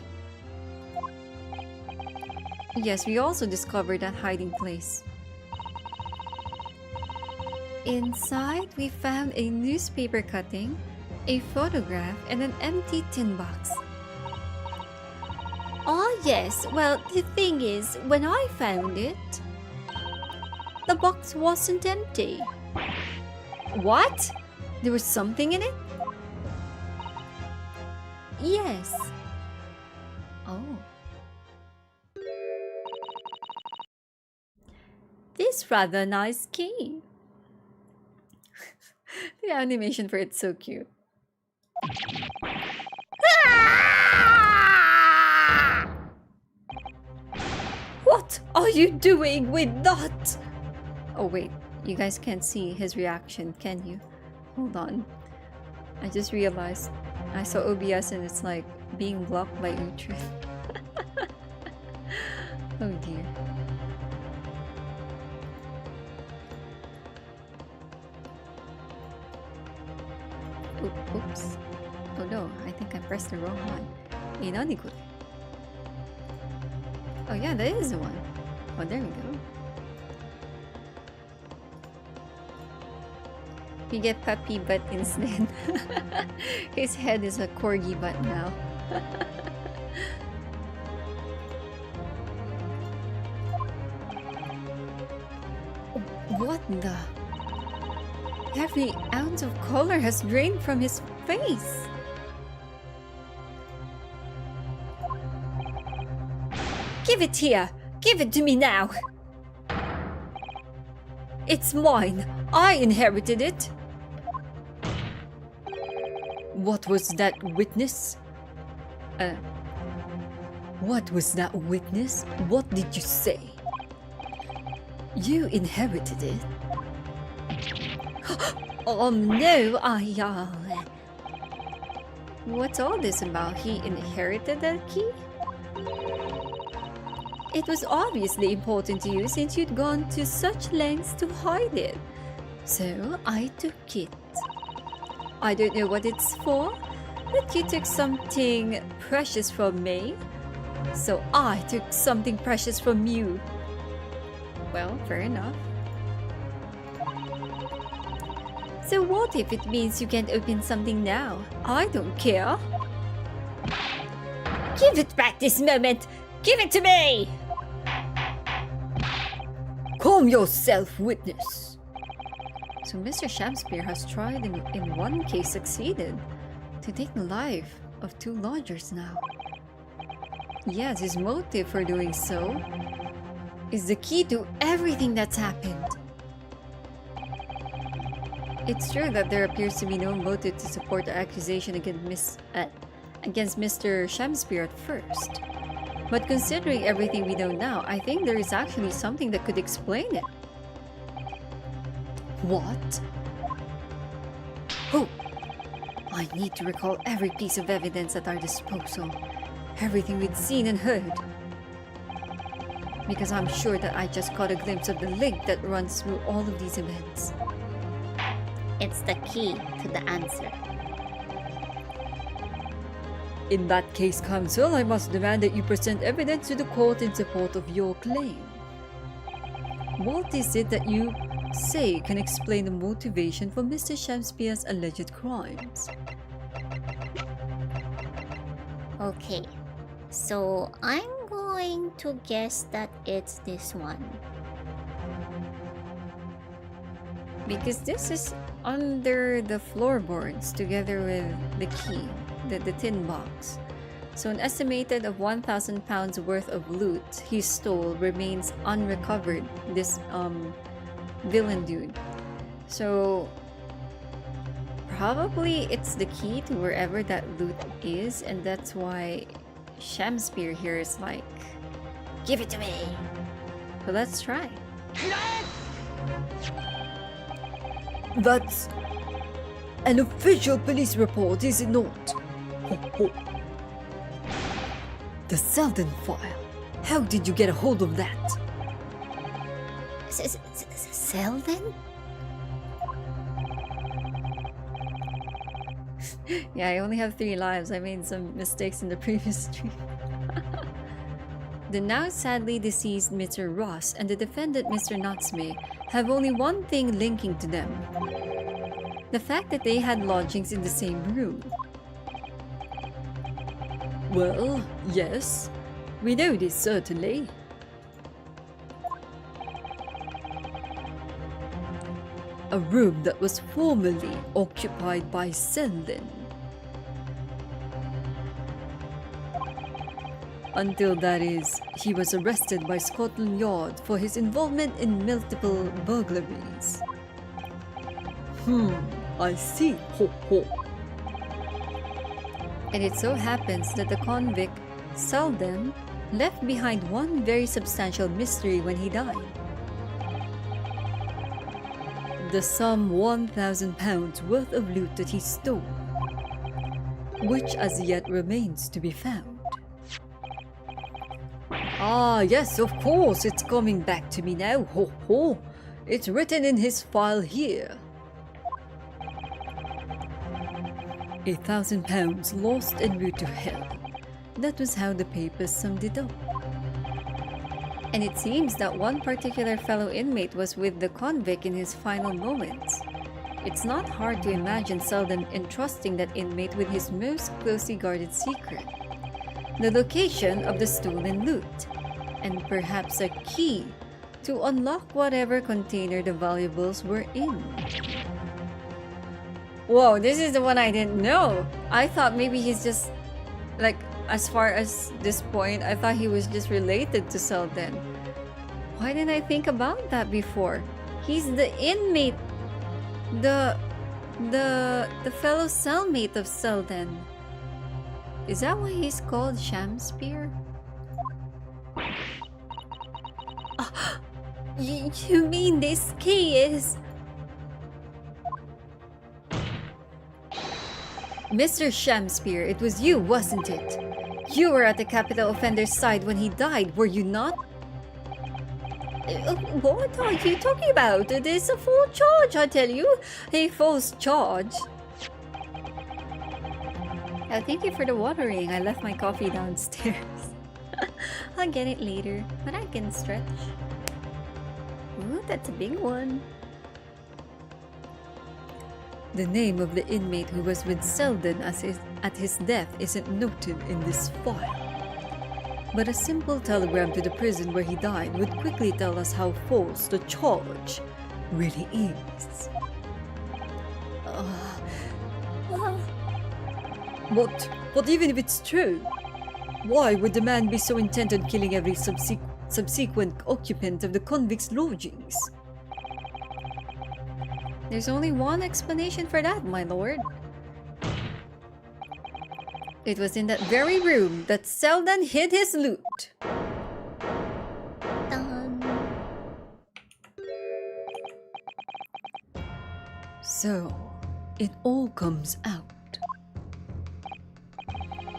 Yes, we also discovered that hiding place. Inside, we found a newspaper cutting, a photograph, and an empty tin box. Oh yes, well, the thing is, when I found it, the box wasn't empty. What? There was something in it? Yes. Oh. This rather nice key. The animation for it's so cute. What are you doing with that? Oh wait, you guys can't see his reaction, can you? Hold on. I just realized I saw OBS and it's like being blocked by Utrecht. Oh dear. Oops. Oh no, I think I pressed the wrong one. Inaniku. Oh yeah, that is the one. Oh, there we go. We get puppy butt instead. His head is a corgi butt now. What the? Every ounce of color has drained from his face. Give it here! Give it to me now! It's mine! I inherited it! What was that, witness? What was that witness? What did you say? You inherited it. No, what's all this about? He inherited that key? It was obviously important to you since you'd gone to such lengths to hide it. So I took it. I don't know what it's for, but you took something precious from me. So I took something precious from you. Well, fair enough. So what if it means you can't open something now? I don't care. Give it back this moment! Give it to me! Calm yourself, witness. So Mr. Shamspeare has tried in one case succeeded to take the life of 2 lodgers now. Yes, his motive for doing so is the key to everything that's happened. It's true that there appears to be no motive to support the accusation against Mr. Shamspeare at first. But considering everything we know now, I think there is actually something that could explain it. What? Oh! I need to recall every piece of evidence at our disposal. Everything we'd seen and heard. Because I'm sure that I just caught a glimpse of the link that runs through all of these events. It's the key to the answer. In that case, counsel, I must demand that you present evidence to the court in support of your claim. What is it that you say can explain the motivation for Mr. Shamspeare's alleged crimes? Okay, so I'm going to guess that it's this one. Because this is under the floorboards together with the key, the tin box. So an estimated of 1,000 pounds worth of loot he stole remains unrecovered, this villain dude. So probably it's the key to wherever that loot is, and that's why Shamspeare here is like, give it to me. So let's try. That's an official police report, is it not? Ho, ho. The Selden file. How did you get a hold of that? Selden? Yeah, I only have 3 lives. I made some mistakes in the previous stream. The now sadly deceased Mr. Ross and the defendant Mr. Natsume have only one thing linking to them. The fact that they had lodgings in the same room. Well, yes. We know this certainly. A room that was formerly occupied by Selden. Until, that is, he was arrested by Scotland Yard for his involvement in multiple burglaries. I see. Ho ho. And it so happens that the convict, Selden, left behind one very substantial mystery when he died. The sum 1,000 pounds worth of loot that he stole, which as yet remains to be found. Ah, yes, of course, it's coming back to me now. Ho ho. It's written in his file here. 1,000 pounds lost en route to hell. That was how the papers summed it up. And it seems that one particular fellow inmate was with the convict in his final moments. It's not hard to imagine Selden entrusting that inmate with his most closely guarded secret, the location of the stolen loot, and perhaps a key to unlock whatever container the valuables were in. Whoa, this is the one I didn't know! I thought maybe he's just, like, as far as this point, I thought he was just related to Selden. Why didn't I think about that before? He's the inmate, the fellow cellmate of Selden. Is that why he's called Shamspear? You mean this key is... Mr. Shamspear, it was you, wasn't it? You were at the capital offender's side when he died, were you not? What are you talking about? It is a full charge, I tell you. A false charge. Thank you for the watering. I left my coffee downstairs. I'll get it later, but I can stretch. Ooh, that's a big one. The name of the inmate who was with Selden at his death isn't noted in this file. But a simple telegram to the prison where he died would quickly tell us how false the charge really is. But even if it's true, why would the man be so intent on killing every subsequent occupant of the convict's lodgings? There's only one explanation for that, my lord. It was in that very room that Selden hid his loot. Dun. So, it all comes out.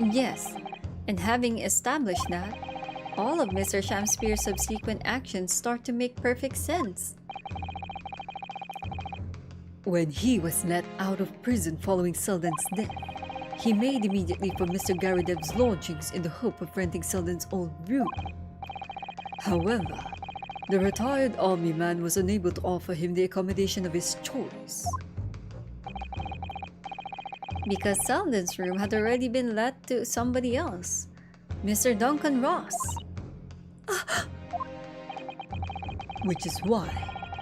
Yes, and having established that, all of Mr. Shamspear's subsequent actions start to make perfect sense. When he was let out of prison following Selden's death, he made immediately for Mr. Garadev's lodgings in the hope of renting Selden's old room. However, the retired army man was unable to offer him the accommodation of his choice. Because Selden's room had already been let to somebody else, Mr. Duncan Ross. Which is why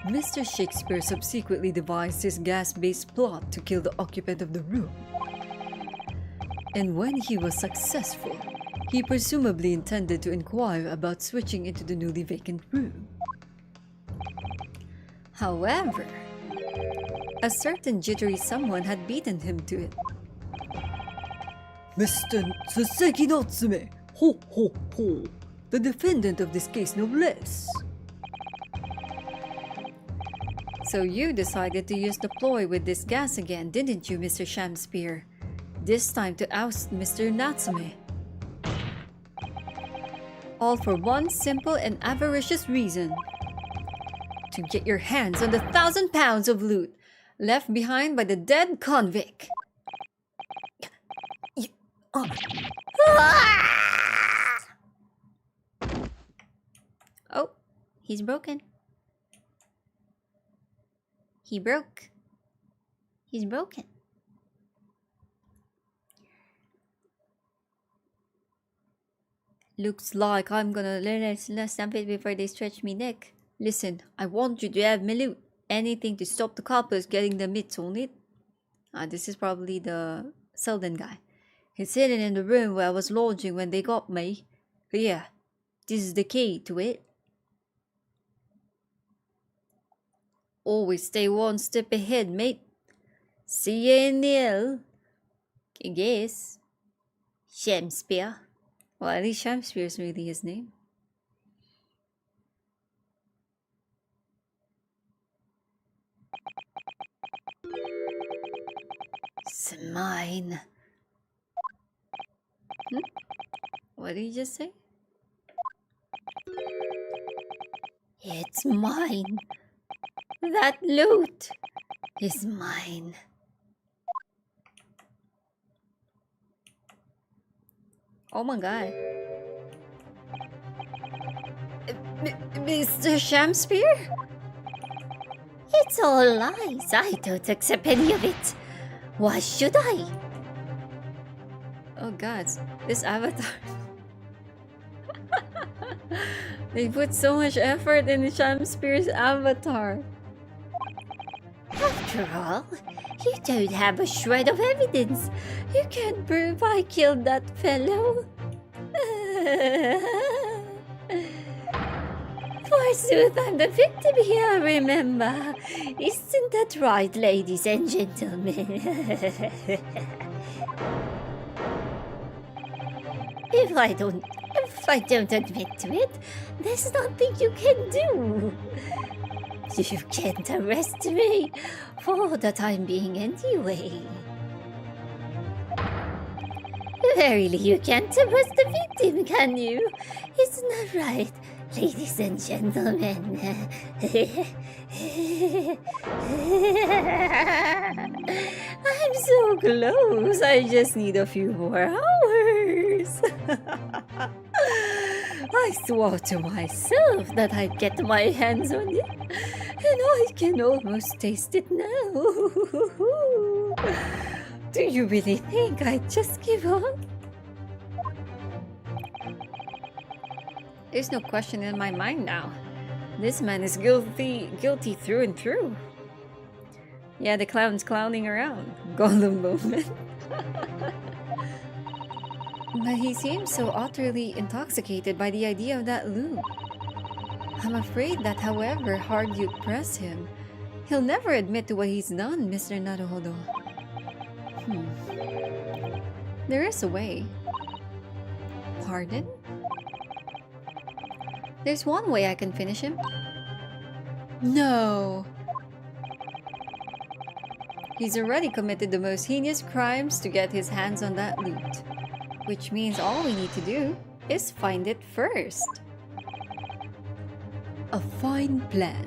Mr. Shakespeare subsequently devised his gas-based plot to kill the occupant of the room. And when he was successful, he presumably intended to inquire about switching into the newly vacant room. However, a certain jittery someone had beaten him to it. Mr. Soseki Natsume! Ho ho ho! The defendant of this case, no less! So you decided to use the ploy with this gas again, didn't you, Mr. Shamspear? This time to oust Mr. Natsume. All for one simple and avaricious reason. To get your hands on the 1,000 pounds of loot left behind by the dead convict. Oh, he's broken. He broke. He's broken. Looks like I'm gonna let's stamp it before they stretch me neck. Listen, I want you to have me loot. Anything to stop the coppers getting the mitts on it. This is probably the Selden guy. He's hidden in the room where I was lodging when they got me. Here, this is the key to it. Always stay one step ahead, mate. See you in the hell. I guess. Shamspear. Well, at least Shamspear is really his name. It's mine. What did you just say? It's mine. That loot is mine. Oh my god. Mr. Shamspear? It's all lies. I don't accept any of it. Why should I? Oh god, this avatar. They put so much effort in Shamspear's avatar. After all, you don't have a shred of evidence. You can't prove I killed that fellow. Forsooth, I'm the victim here, remember. Isn't that right, ladies and gentlemen? If I don't admit to it, there's nothing you can do. You can't arrest me for the time being anyway. Verily, you can't arrest the victim, can you? Isn't that right, ladies and gentlemen? I'm so close. I just need a few more hours. I swore to myself that I'd get my hands on it, and I can almost taste it now. Do you really think I'd just give up? There's no question in my mind now. This man is guilty through and through. Yeah, the clown's clowning around. Golden moment. But he seems so utterly intoxicated by the idea of that loop. I'm afraid that however hard you press him, he'll never admit to what he's done, Mr. Naruhodo. There is a way. Pardon? There's one way I can finish him. No! He's already committed the most heinous crimes to get his hands on that loot. Which means all we need to do is find it first. A fine plan.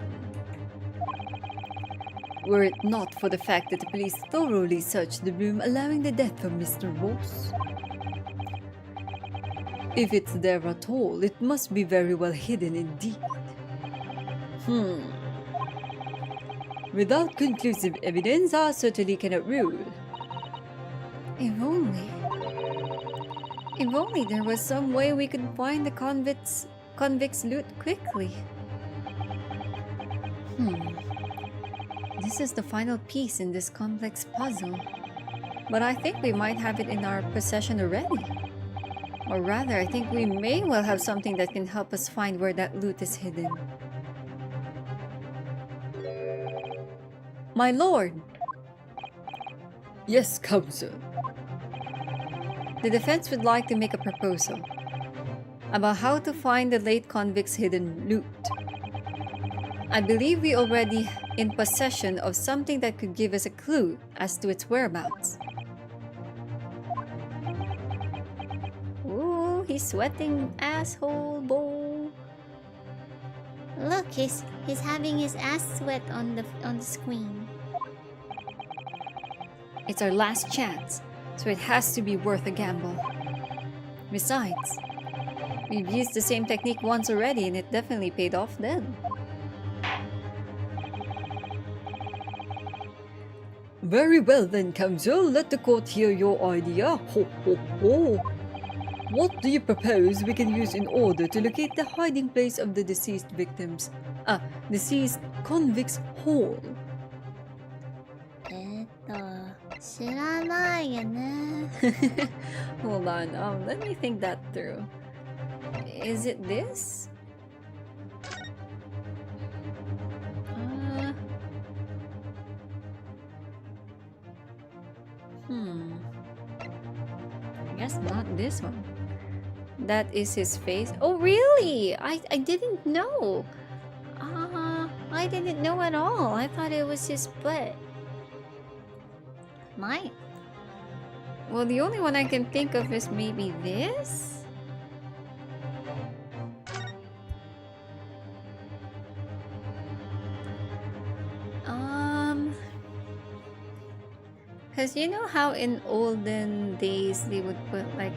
Were it not for the fact that the police thoroughly searched the room, allowing the death of Mr. Ross. If it's there at all, it must be very well hidden indeed. Without conclusive evidence, I certainly cannot rule. If only there was some way we could find the convict's loot quickly. This is the final piece in this complex puzzle. But I think we might have it in our possession already. Or rather, I think we may well have something that can help us find where that loot is hidden. My lord! Yes, counsel. The defense would like to make a proposal about how to find the late convict's hidden loot. I believe we already in possession of something that could give us a clue as to its whereabouts. Ooh, he's sweating, asshole boy. Look, he's having his ass sweat on the screen. It's our last chance, so it has to be worth a gamble. Besides, we've used the same technique once already and it definitely paid off then. Very well then, counsel, let the court hear your idea. Ho ho ho! What do you propose we can use in order to locate the hiding place of the deceased convict's hole? 知らないよね. Hold on, let me think that through. Is it this? I guess not this one. That is his face. Oh really? I didn't know. I didn't know at all. I thought it was his butt. Mine. Well, the only one I can think of is maybe this? Because you know how in olden days they would put like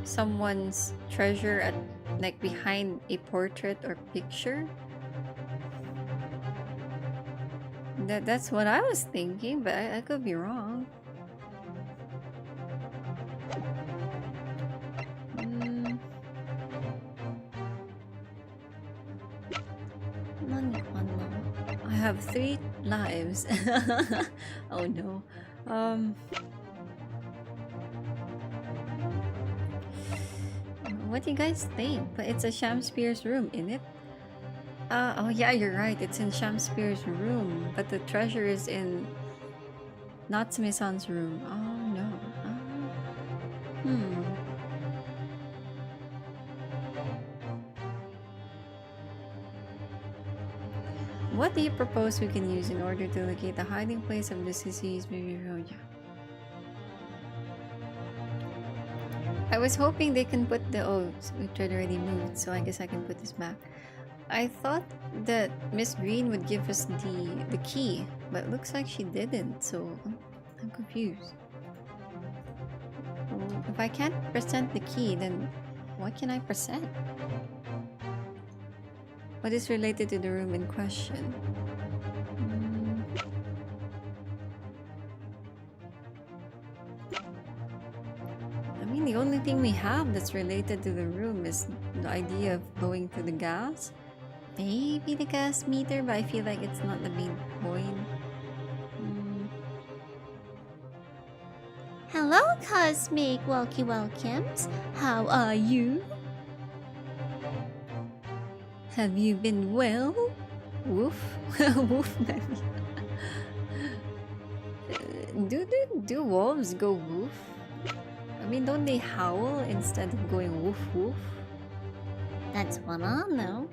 someone's treasure at like behind a portrait or picture? That's what I was thinking, but I could be wrong. I have 3 lives. Oh no. What do you guys think? But it's a Shamspeare's room, isn't it? Oh yeah, you're right. It's in Shamspeare's room, but the treasure is in Natsume-san's room. Oh no. What do you propose we can use in order to locate the hiding place of the deceased baby Roja? I was hoping they can put the... Oh, it already moved, so I guess I can put this back. I thought that Miss Green would give us the key, but it looks like she didn't, so I'm confused. Well, if I can't present the key, then what can I present? What is related to the room in question? I mean, the only thing we have that's related to the room is the idea of going to the gas. Maybe the gas meter, but I feel like it's not the main point. Hello, Cosmic Welcomes. How are you? Have you been well? Woof. Woof, baby. Do wolves go woof? I mean, don't they howl instead of going woof woof? That's what I know.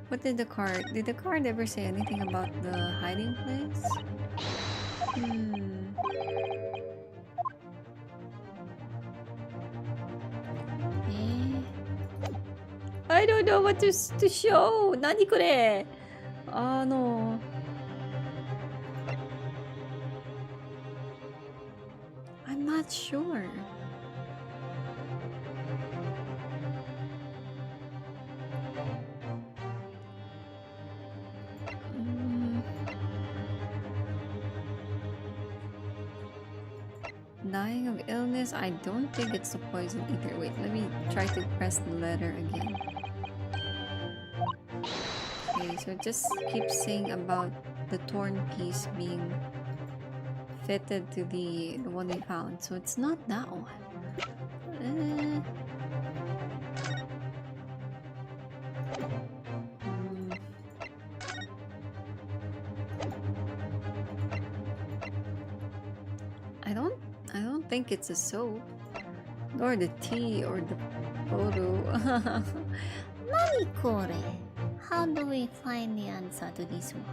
What did the card ever say anything about the hiding place? I don't know what to show. Nani kore? No. I'm not sure. Dying of illness? I don't think it's a poison either. Wait, let me try to press the letter again. Okay, so it just keeps saying about the torn piece being fitted to the one we found. So it's not that one. I don't think it's a soap, nor the tea or the photo. Nanikore? How do we find the answer to this one?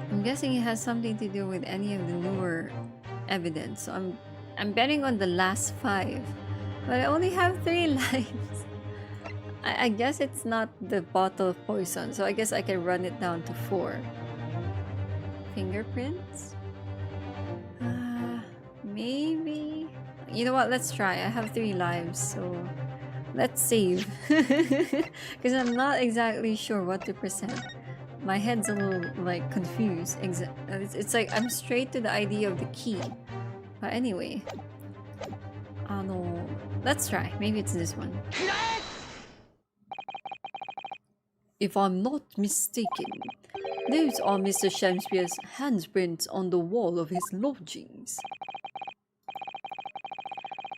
I'm guessing it has something to do with any of the newer evidence. So I'm betting on the last 5, but I only have 3 lives. I guess it's not the bottle of poison, so I guess I can run it down to 4. Fingerprints? Maybe? You know what, let's try. I have 3 lives, so let's save. Because I'm not exactly sure what to present. My head's a little, like, confused. It's like I'm straight to the idea of the key. But anyway. No. Let's try. Maybe it's this one. If I'm not mistaken, those are Mr. Shakespeare's handprints on the wall of his lodgings.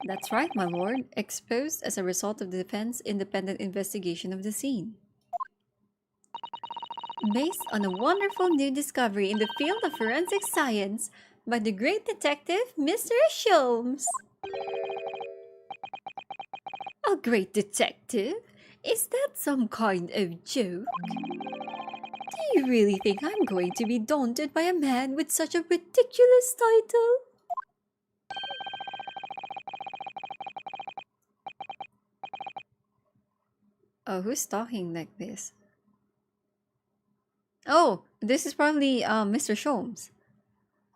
That's right, my lord. Exposed as a result of the defense independent investigation of the scene. Based on a wonderful new discovery in the field of forensic science by the great detective, Mr. Sholmes. A great detective? Is that some kind of joke? Do you really think I'm going to be daunted by a man with such a ridiculous title? Oh, who's talking like this? Oh, this is probably Mr. Sholmes.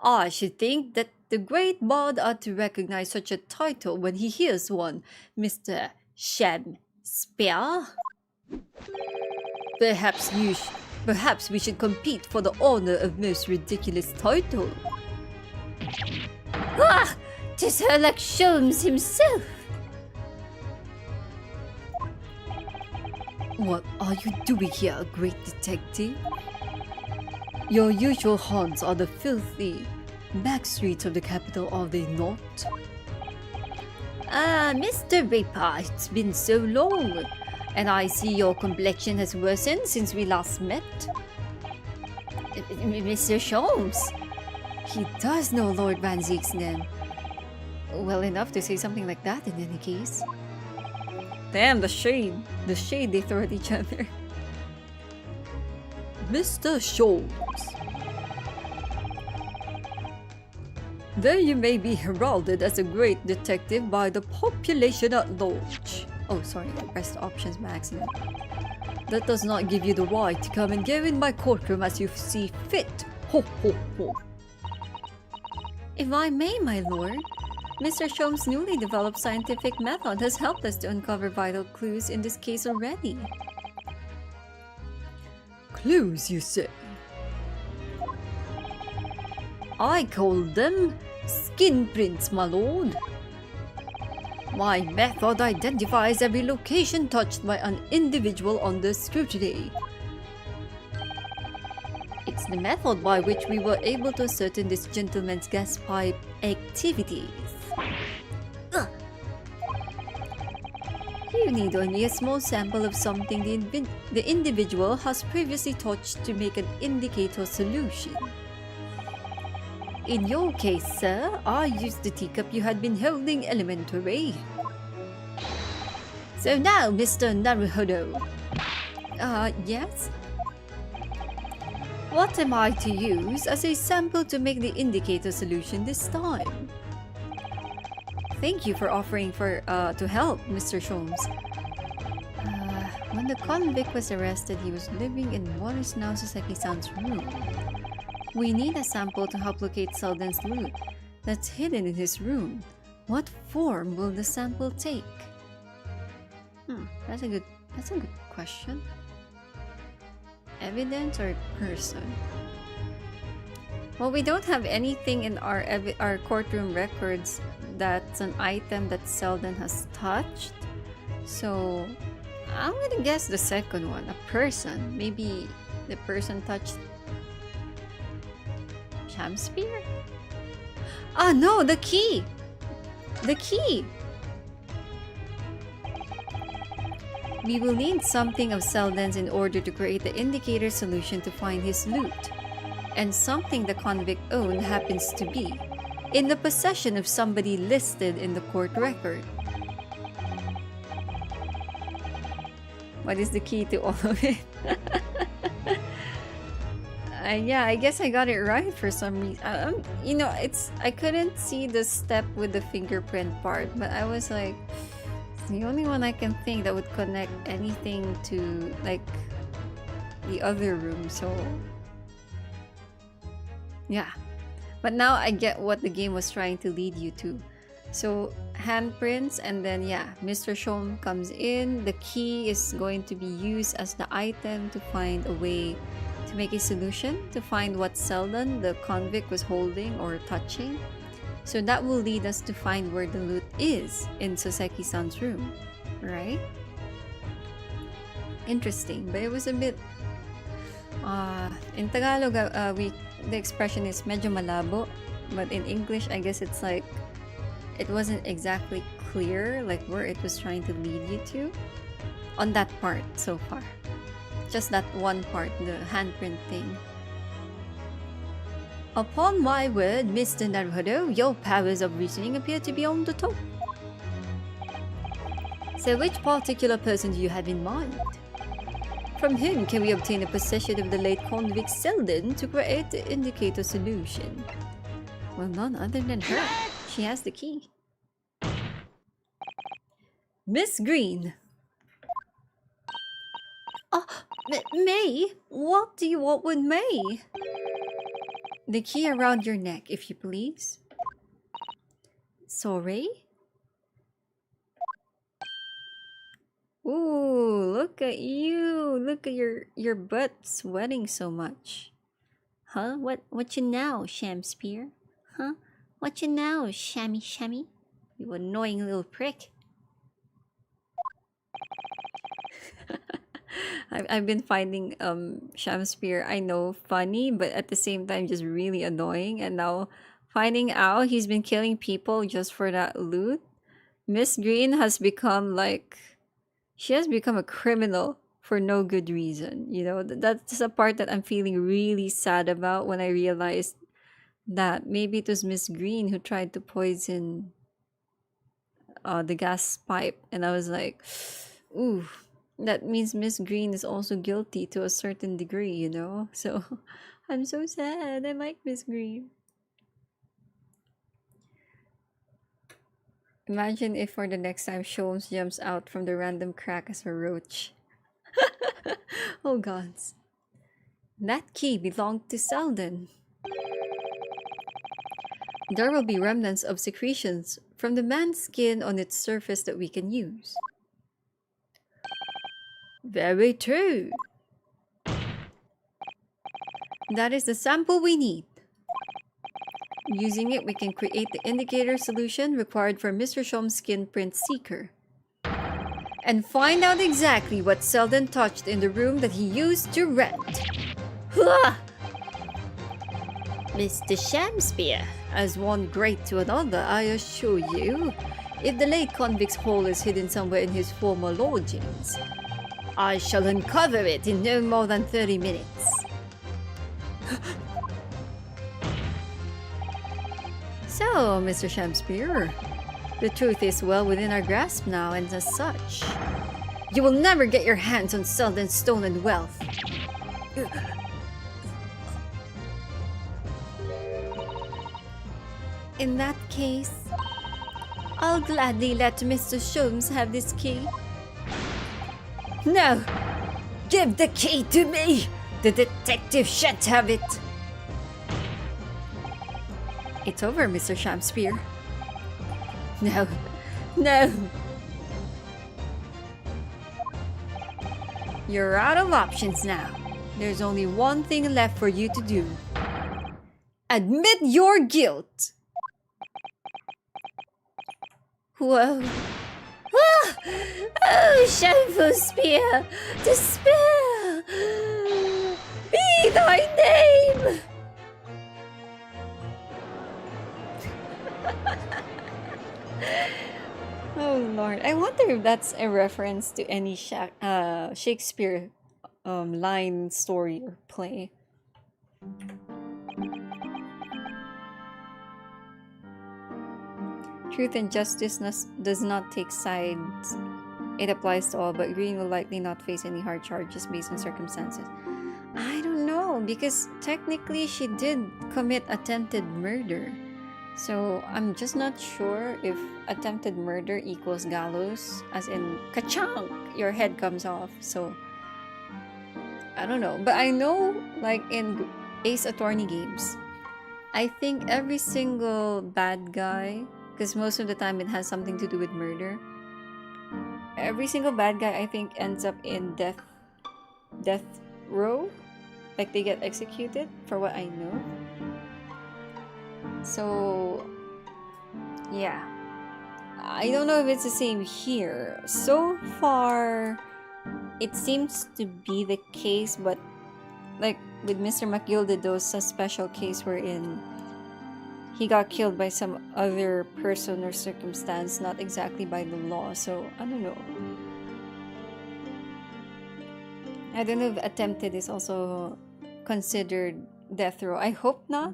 I should think that the great bard ought to recognize such a title when he hears one, Mr. Shakespeare. Perhaps we should compete for the honor of most ridiculous title. Ah! 'Tis Sherlock Sholmes himself! What are you doing here, great detective? Your usual haunts are the filthy back streets of the capital, are they not? Mr. Reaper, it's been so long. And I see your complexion has worsened since we last met. Mr. Sholmes. He does know Lord Van Zeek's name. Well enough to say something like that in any case. Damn, the shade. The shade they throw at each other. Mr. Sholmes. There you may be heralded as a great detective by the population at large. Oh, sorry, I pressed the options by accident. That does not give you the right to come and go in my courtroom as you see fit. Ho ho ho. If I may, my lord, Mr. Sholmes' newly developed scientific method has helped us to uncover vital clues in this case already. Clues, you say? I call them skin prints, my lord. My method identifies every location touched by an individual under scrutiny. It's the method by which we were able to ascertain this gentleman's gas pipe activities. Ugh. You need only a small sample of something the individual has previously touched to make an indicator solution. In your case, sir, I used the teacup you had been holding elementary. So now, Mr. Naruhodo. Yes? What am I to use as a sample to make the indicator solution this time? Thank you for offering to help, Mr. Sholmes. When the convict was arrested, he was living in what is now Sasaki-san's room. We need a sample to help locate Selden's loot that's hidden in his room. What form will the sample take? That's a good question. Evidence or person? Well, we don't have anything in our courtroom records that's an item that Selden has touched. So I'm gonna guess the second one, a person. Maybe the person touched Shamspear? Ah, no, the key! The key! We will need something of Selden's in order to create the indicator solution to find his loot. And something the convict owned happens to be in the possession of somebody listed in the court record. What is the key to all of it? Yeah, I guess I got it right for some reason. You know, I couldn't see the step with the fingerprint part, but I was like, it's the only one I can think that would connect anything to like the other room. So yeah, but now I get what the game was trying to lead you to. So handprints, and then yeah, Mr. Sholmes comes in. The key is going to be used as the item to find a way to make a solution to find what Selden, the convict, was holding or touching. So that will lead us to find where the loot is in Sasaki-san's room, right? Interesting, but it was a bit in Tagalog the expression is medyo malabo, but in English I guess it's like it wasn't exactly clear like where it was trying to lead you to on that part so far. Just that one part, the handprint thing. Upon my word, Mr. Naruhodo, your powers of reasoning appear to be on the top. So which particular person do you have in mind? From whom can we obtain a possession of the late convict Selden to create the indicator solution? Well, none other than her. She has the key. Miss Green! May? What do you want with May? The key around your neck, if you please. Sorry? Ooh, look at you. Look at your butt sweating so much. Huh? What you now, Shamspear? Huh? What you now, Shammy? You annoying little prick. I've been finding Shamspear, I know, funny, but at the same time just really annoying. And now finding out he's been killing people just for that loot, Miss Green has become like, she has become a criminal for no good reason. You know, that's a part that I'm feeling really sad about when I realized that maybe it was Miss Green who tried to poison the gas pipe. And I was like, ooh, that means Miss Green is also guilty to a certain degree, you know? So I'm so sad. I like Miss Green. Imagine if for the next time Sholmes jumps out from the random crack as a roach. Oh gods. That key belonged to Selden. There will be remnants of secretions from the man's skin on its surface that we can use. Very true. That is the sample we need. Using it, we can create the indicator solution required for Mr. Shom's skin print seeker. And find out exactly what Selden touched in the room that he used to rent. Hua! Mr. Shamspeare, as one great to another, I assure you. If the late convict's hole is hidden somewhere in his former lodgings, I shall uncover it in no more than 30 minutes. So, Mr. Shamspeare, the truth is well within our grasp now, and as such, you will never get your hands on Selden's stolen wealth. In that case, I'll gladly let Mr. Sholmes have this key. No! Give the key to me! The detective shan't have it! It's over, Mr. Shamspeare. No. No! You're out of options now. There's only one thing left for you to do. Admit your guilt! Whoa. Ah! Oh, shameful spear! Despair! Be thy name! Oh Lord, I wonder if that's a reference to any Shakespeare line, story, or play. Truth and justice does not take sides. It applies to all, but Green will likely not face any hard charges based on circumstances. I don't know, because technically she did commit attempted murder. So I'm just not sure if attempted murder equals gallows, as in ka-chunk, your head comes off. So I don't know, but I know, like in Ace Attorney games, I think every single bad guy, because most of the time it has something to do with murder, every single bad guy I think ends up in death row, like they get executed, for what I know. So yeah, I don't know if it's the same here. So far it seems to be the case, but like with Mr. Macleod, those a special case wherein he got killed by some other person or circumstance, not exactly by the law. So I don't know. I don't know if attempted is also considered death row. I hope not.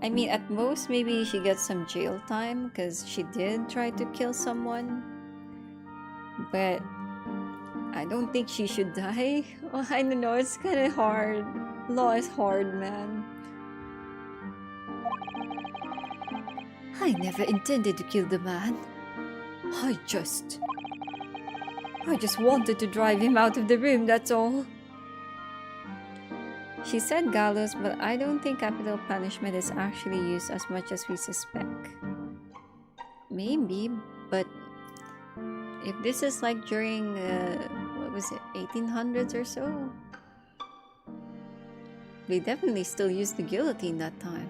I mean, at most, maybe she gets some jail time because she did try to kill someone. But I don't think she should die. Oh, I don't know, it's kind of hard. Law is hard, man. I never intended to kill the man. I just wanted to drive him out of the room, that's all. She said gallows, but I don't think capital punishment is actually used as much as we suspect. Maybe, but if this is like during, what was it, 1800s or so? They definitely still used the guillotine that time.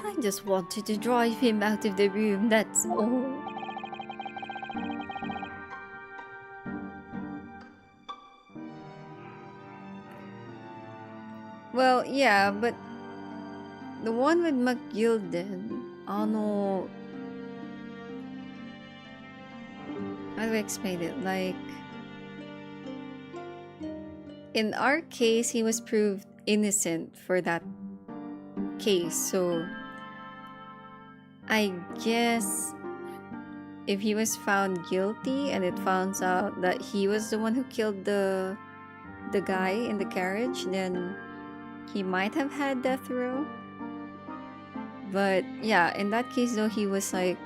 I just wanted to drive him out of the room, that's all. Well, yeah, but the one with Macleod, how do I explain it? Like, in our case, he was proved innocent for that case. So, I guess if he was found guilty and it finds out that he was the one who killed the guy in the carriage, then he might have had death row. But yeah, in that case though, he was like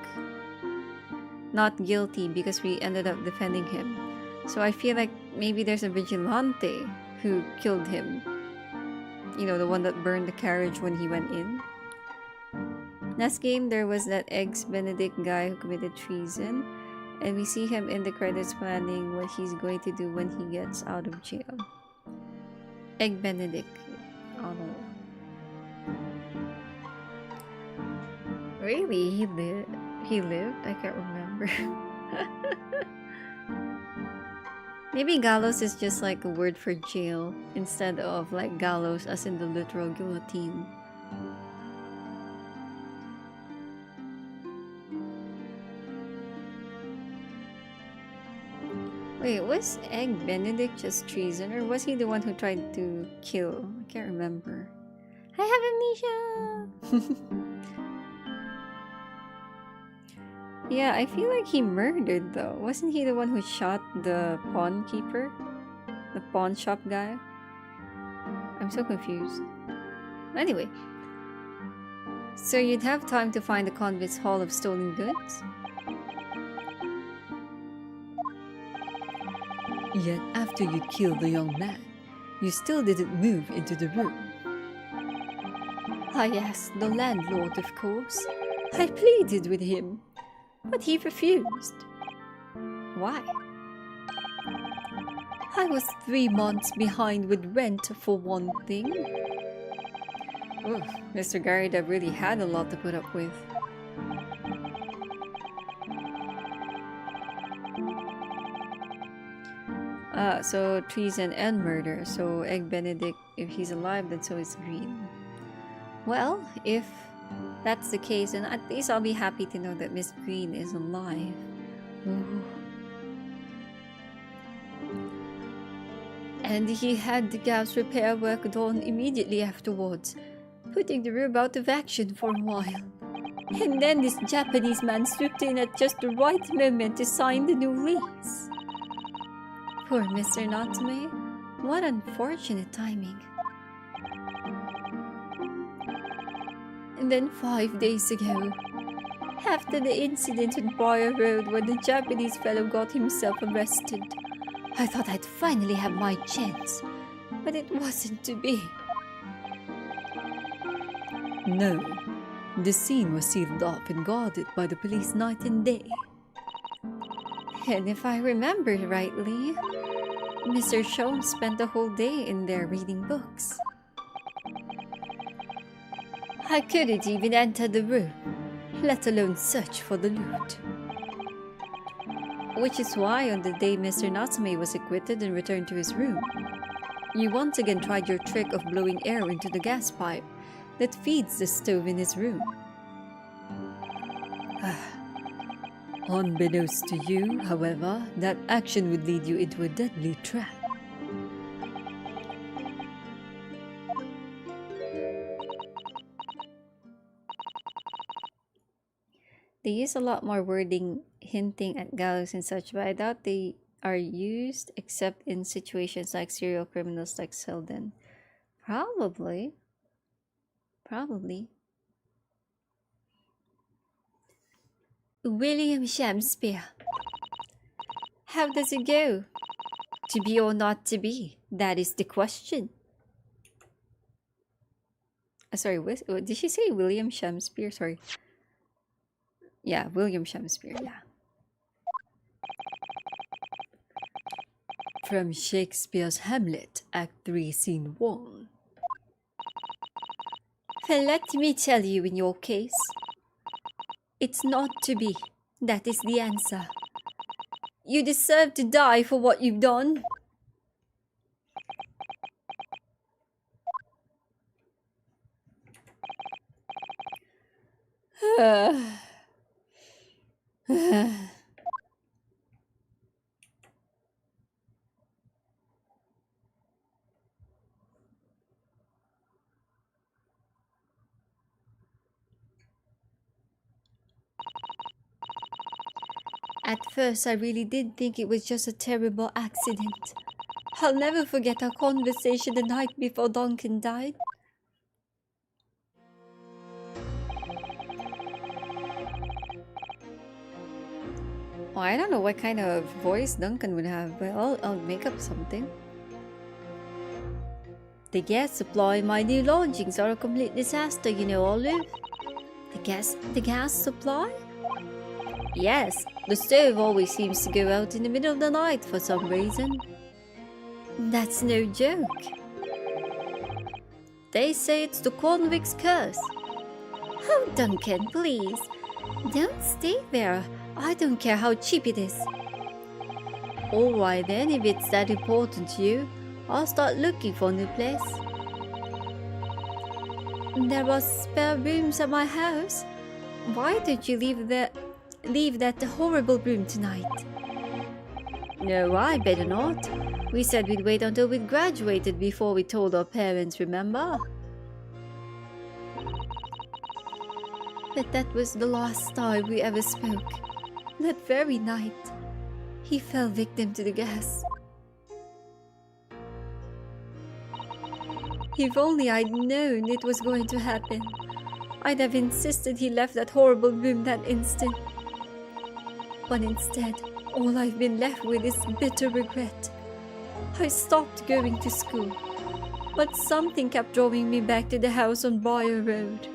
not guilty because we ended up defending him. So I feel like maybe there's a vigilante who killed him. You know, the one that burned the carriage when he went in. Last game, there was that Eggs Benedict guy who committed treason. And we see him in the credits planning what he's going to do when he gets out of jail. Egg Benedict. Oh no. Really? He lived? I can't remember. Maybe gallows is just like a word for jail instead of like gallows as in the literal guillotine. Wait, was Egg Benedict just treason or was he the one who tried to kill? I can't remember. I have amnesia! Yeah, I feel like he murdered though. Wasn't he the one who shot the pawn keeper? The pawn shop guy? I'm so confused. Anyway. So you'd have time to find the convict's haul of stolen goods? Yet after you killed the young man, you still didn't move into the room. I asked the landlord, of course. I pleaded with him. But he refused. Why? I was 3 months behind with rent for one thing. Oof, Mr. Garida really had a lot to put up with. So treason and murder. So Egg Benedict, if he's alive, then so is Green. Well, if that's the case, then at least I'll be happy to know that Miss Green is alive. Ooh. And he had the gas repair work done immediately afterwards, putting the room out of action for a while. And then this Japanese man swooped in at just the right moment to sign the new lease. Poor Mr. Natsume. What unfortunate timing. And then 5 days ago, after the incident on Briar Road where the Japanese fellow got himself arrested, I thought I'd finally have my chance, but it wasn't to be. No, the scene was sealed off and guarded by the police night and day. And if I remember rightly, Mr. Shone spent the whole day in there reading books. I couldn't even enter the room, let alone search for the loot. Which is why on the day Mr. Natsume was acquitted and returned to his room, you once again tried your trick of blowing air into the gas pipe that feeds the stove in his room. Unbeknownst to you, however, that action would lead you into a deadly trap. They use a lot more wording hinting at gallows and such, but I doubt they are used except in situations like serial criminals like Selden. Probably. William Shakespeare. How does it go? To be or not to be? That is the question. Sorry, did she say William Shakespeare? Sorry. Yeah, William Shakespeare, yeah. From Shakespeare's Hamlet, Act 3, Scene 1. Well, let me tell you in your case, it's not to be. That is the answer. You deserve to die for what you've done. At first, I really did think it was just a terrible accident. I'll never forget our conversation the night before Duncan died. Well, I don't know what kind of voice Duncan would have, but I'll make up something. The gas supply in my new lodgings are a complete disaster, you know, Olive. The gas supply? Yes, the stove always seems to go out in the middle of the night for some reason. That's no joke. They say it's the convict's curse. Oh, Duncan, please. Don't stay there. I don't care how cheap it is. Alright then, if it's that important to you, I'll start looking for a new place. There are spare rooms at my house. Why don't you leave that horrible room tonight? No, I better not. We said we'd wait until we'd graduated before we told our parents, remember? But that was the last time we ever spoke. That very night, he fell victim to the gas. If only I'd known it was going to happen, I'd have insisted he left that horrible room that instant. But instead, all I've been left with is bitter regret. I stopped going to school, but something kept drawing me back to the house on Briar Road.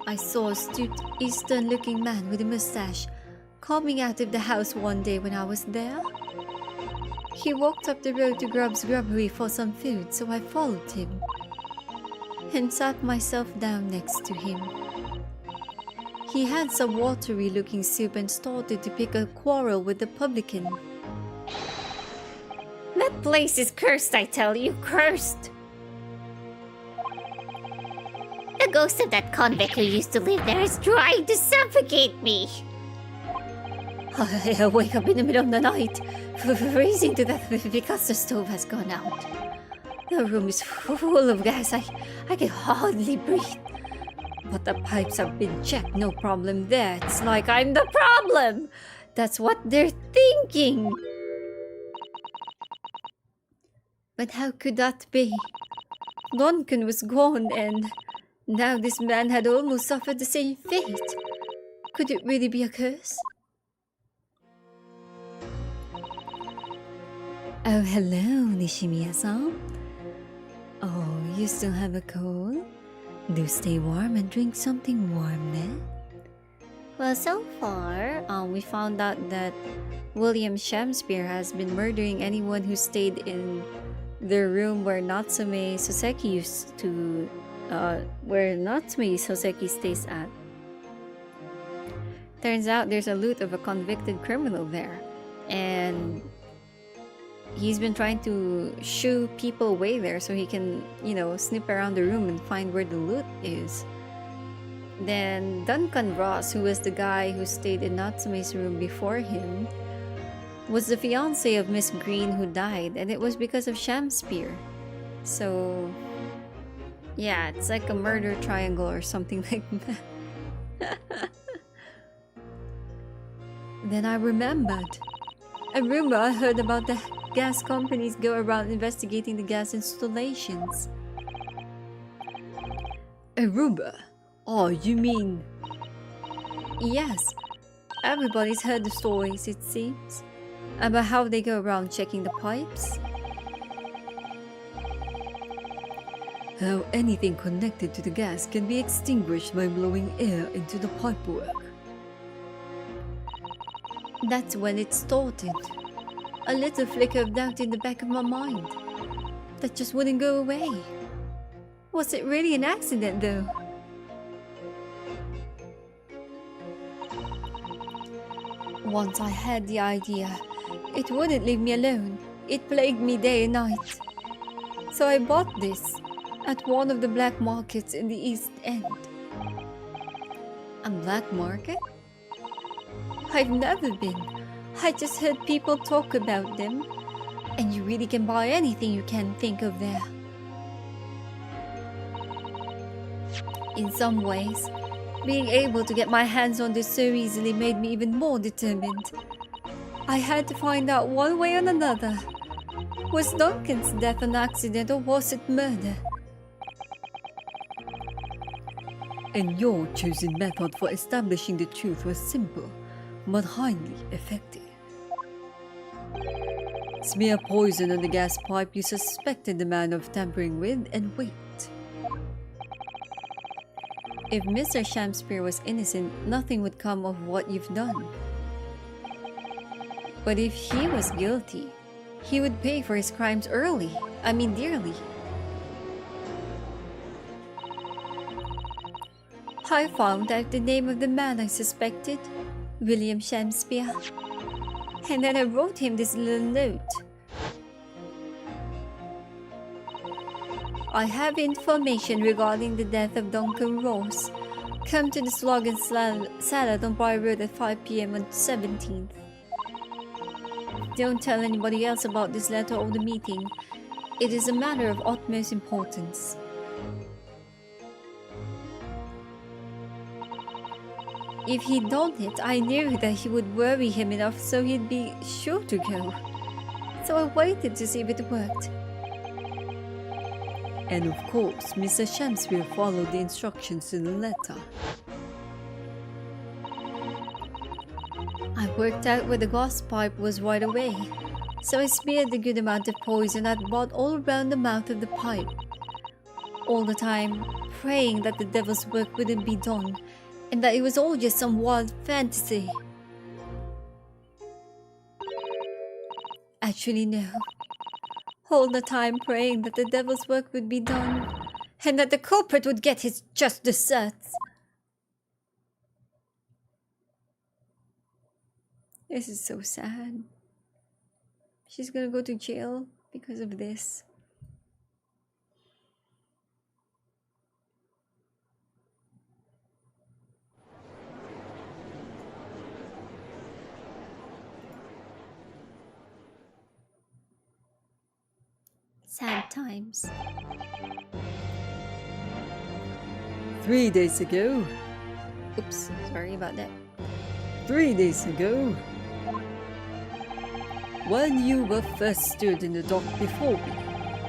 I saw a stooped, Eastern-looking man with a mustache coming out of the house one day when I was there. He walked up the road to Grub's Grubbery for some food, so I followed him and sat myself down next to him. He had some watery-looking soup and started to pick a quarrel with the publican. That place is cursed, I tell you, cursed! The ghost of that convict who used to live there is trying to suffocate me. I wake up in the middle of the night, freezing to death because the stove has gone out. The room is full of gas, I can hardly breathe. But the pipes have been checked, no problem there. It's like I'm the problem! That's what they're thinking! But how could that be? Duncan was gone and now this man had almost suffered the same fate. Could it really be a curse? Oh, hello, Nishimiya-san. Oh, you still have a cold? Do stay warm and drink something warm then. Well, so far, we found out that William Shakespeare has been murdering anyone who stayed in the room where Natsume Soseki stays at. Turns out there's a loot of a convicted criminal there, and he's been trying to shoo people away there so he can, snip around the room and find where the loot is. Then Duncan Ross, who was the guy who stayed in Natsume's room before him, was the fiancé of Miss Green who died, and it was because of Shakespeare. So, yeah, it's like a murder triangle or something like that. Then I remembered. A rumor I heard about the gas companies go around investigating the gas installations. A rumor? Oh, you mean... Yes. Everybody's heard the stories, it seems, about how they go around checking the pipes. How anything connected to the gas can be extinguished by blowing air into the pipework. That's when it started. A little flicker of doubt in the back of my mind. That just wouldn't go away. Was it really an accident though? Once I had the idea, it wouldn't leave me alone. It plagued me day and night. So I bought this at one of the black markets in the East End. A black market? I've never been. I just heard people talk about them. And you really can buy anything you can think of there. In some ways, Not being able to get my hands on this so easily made me even more determined. I had to find out one way or another. Was Duncan's death an accident or was it murder? And your chosen method for establishing the truth was simple, but highly effective. Smear poison on the gas pipe you suspected the man of tampering with and wait. If Mr. Shamspeare was innocent, nothing would come of what you've done. But if he was guilty, he would pay for his crimes dearly. I found out the name of the man I suspected, William Shamspeare. And then I wrote him this little note. I have information regarding the death of Duncan Ross. Come to the Slog and Salad on Briar Road at 5 p.m. on 17th. Don't tell anybody else about this letter or the meeting. It is a matter of utmost importance. If he'd done it, I knew that he would worry him enough so he'd be sure to go. So I waited to see if it worked. And of course, Mr. Shamspeare followed the instructions to the letter. I worked out where the gas pipe was right away, so I smeared a good amount of poison I'd bought all around the mouth of the pipe. All the time, praying that the devil's work wouldn't be done, and that it was all just some wild fantasy. Actually, no. All the time praying that the devil's work would be done, and that the culprit would get his just deserts. This is so sad. She's gonna go to jail because of this. Sad times. 3 days ago. Oops, sorry about that. 3 days ago. When you were first stood in the dock before me,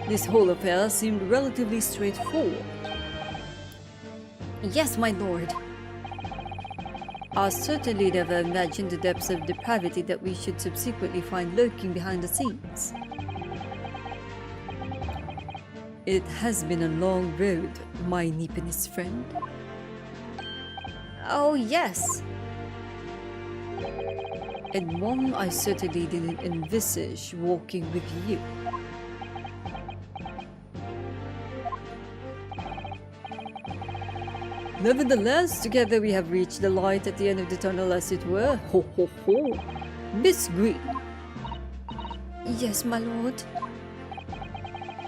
this whole affair seemed relatively straightforward. Yes, my lord. I certainly never imagined the depths of depravity that we should subsequently find lurking behind the scenes. It has been a long road, my Nipponese friend. Oh, yes. And one I certainly didn't envisage walking with you. Nevertheless, together we have reached the light at the end of the tunnel, as it were. Ho ho ho! Miss Green! Yes, my lord.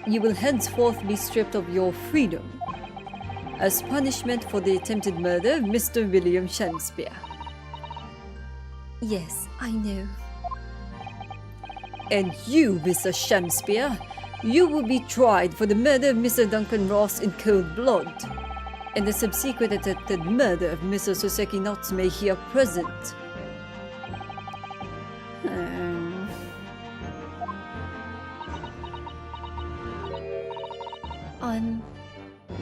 You will henceforth be stripped of your freedom as punishment for the attempted murder of Mr. William Shamspeare. Yes, I know. And you, Mr. Shamspeare, you will be tried for the murder of Mr. Duncan Ross in cold blood, and the subsequent attempted murder of Mr. Soseki Natsume here present.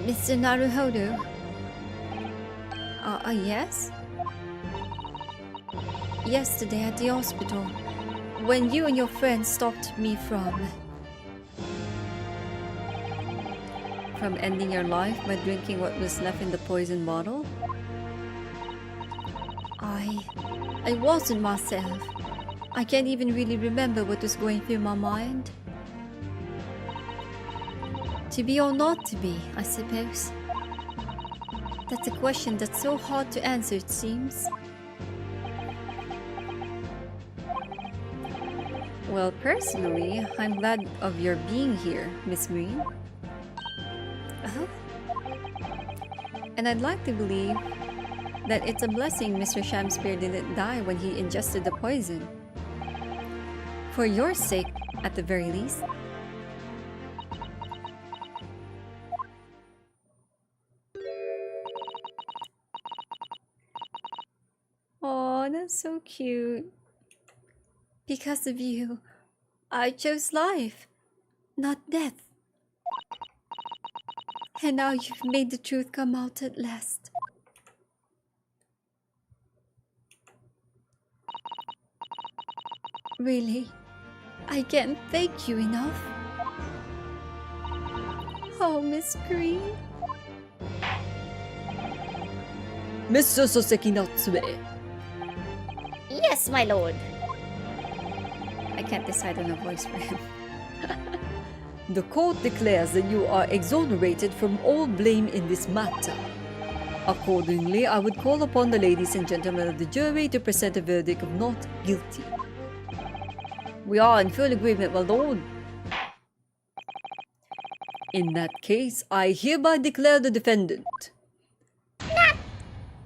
Mr. Naruhodo? Yes? Yesterday at the hospital, when you and your friend stopped me from ending your life by drinking what was left in the poison bottle? I wasn't myself. I can't even really remember what was going through my mind. To be or not to be, I suppose. That's a question that's so hard to answer, it seems. Well, personally, I'm glad of your being here, Miss Green. And I'd like to believe that it's a blessing Mr. Shamspeare didn't die when he ingested the poison. For your sake, at the very least. so cute. Because of you, I chose life, not death. And now you've made the truth come out at last. Really, I can't thank you enough. Oh, Miss Green. Mr. Soseki Natsume, Yes, my lord. I can't decide on a voice for him. the court declares that you are exonerated from all blame in this matter. Accordingly, I would call upon the ladies and gentlemen of the jury to present a verdict of not guilty. We are in full agreement, my lord. In that case, I hereby declare the defendant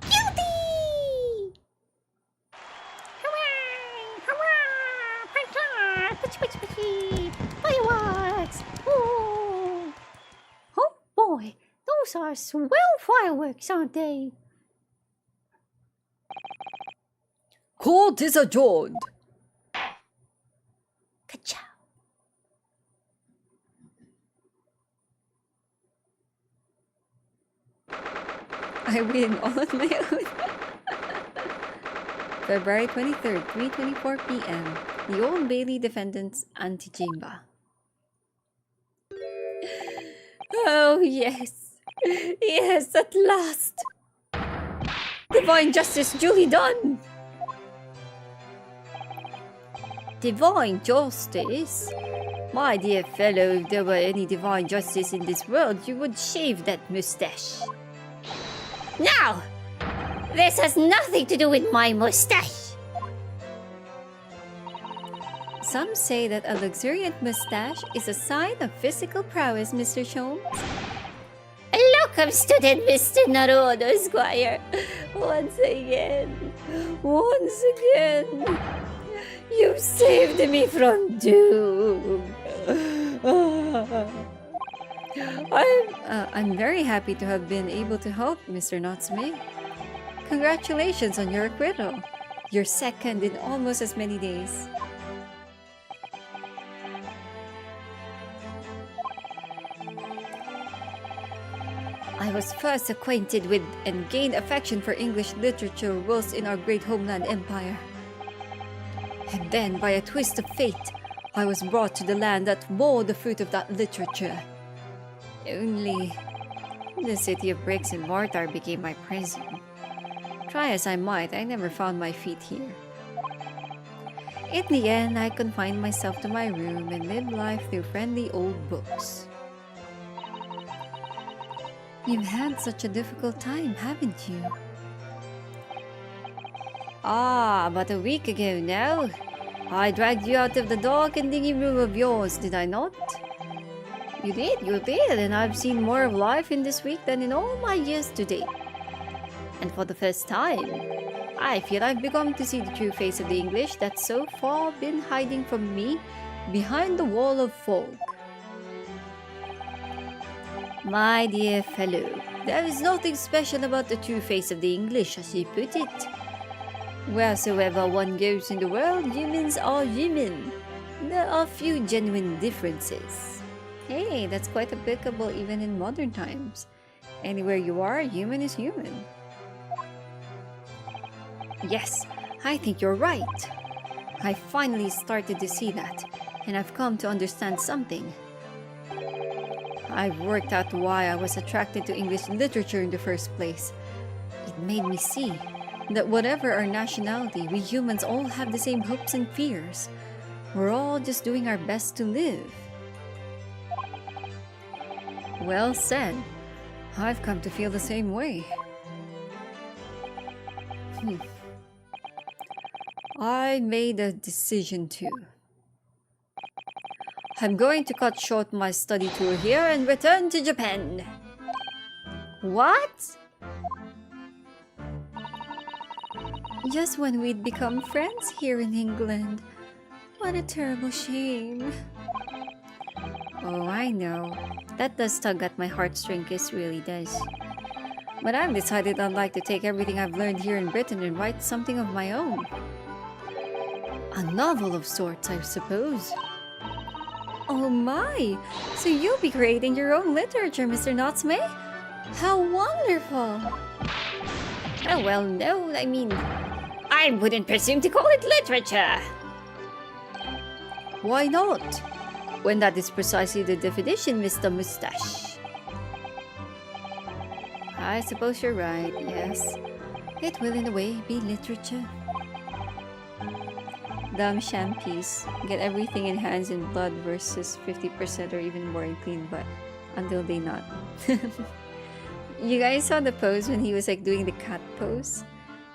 Guilty! Hooray! Hurrah! Patchy! Fireworks! Ooh! Oh boy, those are swell fireworks, aren't they? court is adjourned. Ka-chow. I win all on my own. February 23rd, 3:24 p.m. The Old Bailey Defendant's Antechamber. Oh, yes. Yes, at last. Divine justice duly done. Divine justice? My dear fellow, if there were any divine justice in this world, you would shave that mustache. Now, this has nothing to do with my mustache. Some say that a luxuriant mustache is a sign of physical prowess, Mr. Sholmes. Welcome, student Mr. Naruto Esquire. Once again, you saved me from doom. I'm very happy to have been able to help, Mr. Natsume. Congratulations on your acquittal. You're second in almost as many days. I was first acquainted with and gained affection for English literature whilst in our great homeland empire. And then, by a twist of fate, I was brought to the land that bore the fruit of that literature. Only, the city of bricks and mortar became my prison. Try as I might, I never found my feet here. In the end, I confined myself to my room and lived life through friendly old books. You've had such a difficult time, haven't you? Ah, but a week ago now. I dragged you out of the dark and dingy room of yours, did I not? You did, and I've seen more of life in this week than in all my years to date. And for the first time, I feel I've begun to see the true face of the English that's so far been hiding from me behind the wall of fog. My dear fellow, there is nothing special about the true face of the English, as you put it. Wheresoever one goes in the world, humans are human. There are few genuine differences. Hey, that's quite applicable even in modern times. Anywhere you are, human is human. Yes, I think you're right. I finally started to see that, and I've come to understand something. I've worked out why I was attracted to English literature in the first place. It made me see that whatever our nationality, we humans all have the same hopes and fears. We're all just doing our best to live. Well said. I've come to feel the same way. I made a decision too. I'm going to cut short my study tour here and return to Japan. What? Just when we'd become friends here in England. What a terrible shame. Oh, I know. That does tug at my heartstrings, it really does. But I've decided I'd like to take everything I've learned here in Britain and write something of my own. A novel of sorts, I suppose. Oh my! So you'll be creating your own literature, Mr. Natsume? How wonderful! Oh, well, no, I mean, I wouldn't presume to call it literature. Why not? When that is precisely the definition, Mr. Mustache. I suppose you're right, yes. It will in a way be literature. Dumb shampies get everything in hands and blood versus 50% or even more in clean butt. Until they not. You guys saw the pose when he was like doing the cat pose?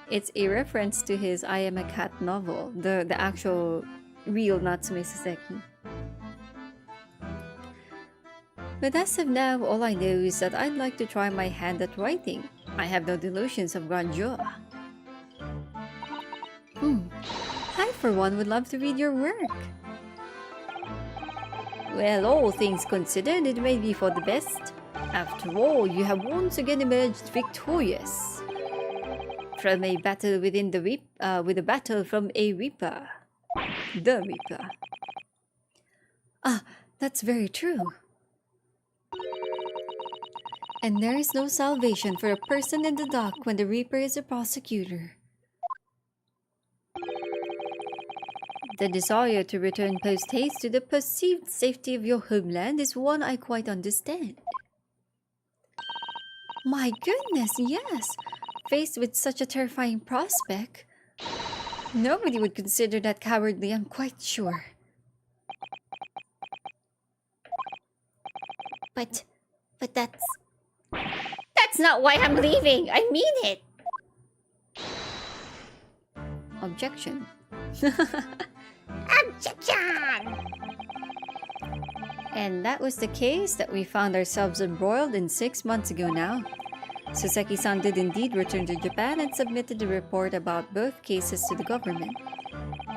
It's a reference to his I Am a Cat novel, the actual real Natsume Saseki. But as of now, all I know is that I'd like to try my hand at writing. I have no delusions of grandeur. I, for one, would love to read your work. Well, all things considered, it may be for the best. After all, you have once again emerged victorious from a battle with a battle from a Reaper. The Reaper. Ah, that's very true. And there is no salvation for a person in the dock when the Reaper is a prosecutor. The desire to return post-haste to the perceived safety of your homeland is one I quite understand. My goodness, yes! Faced with such a terrifying prospect, nobody would consider that cowardly, I'm quite sure. But that's not why I'm leaving. I mean it. Objection. Objection! And that was the case that we found ourselves embroiled in 6 months ago now. Saseki-san did indeed return to Japan and submitted a report about both cases to the government.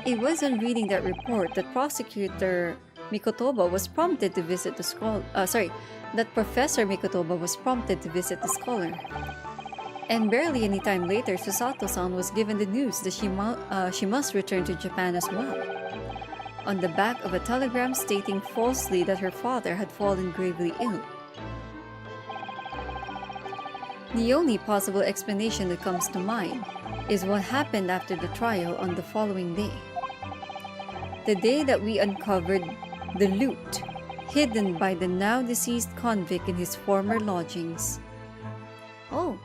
It was on reading that report that Prosecutor Mikotoba was prompted to visit the Professor Mikotoba was prompted to visit the scholar. And barely any time later, Susato-san was given the news that she must return to Japan as well, on the back of a telegram stating falsely that her father had fallen gravely ill. The only possible explanation that comes to mind is what happened after the trial on the following day. The day that we uncovered the loot hidden by the now deceased convict in his former lodgings. Oh,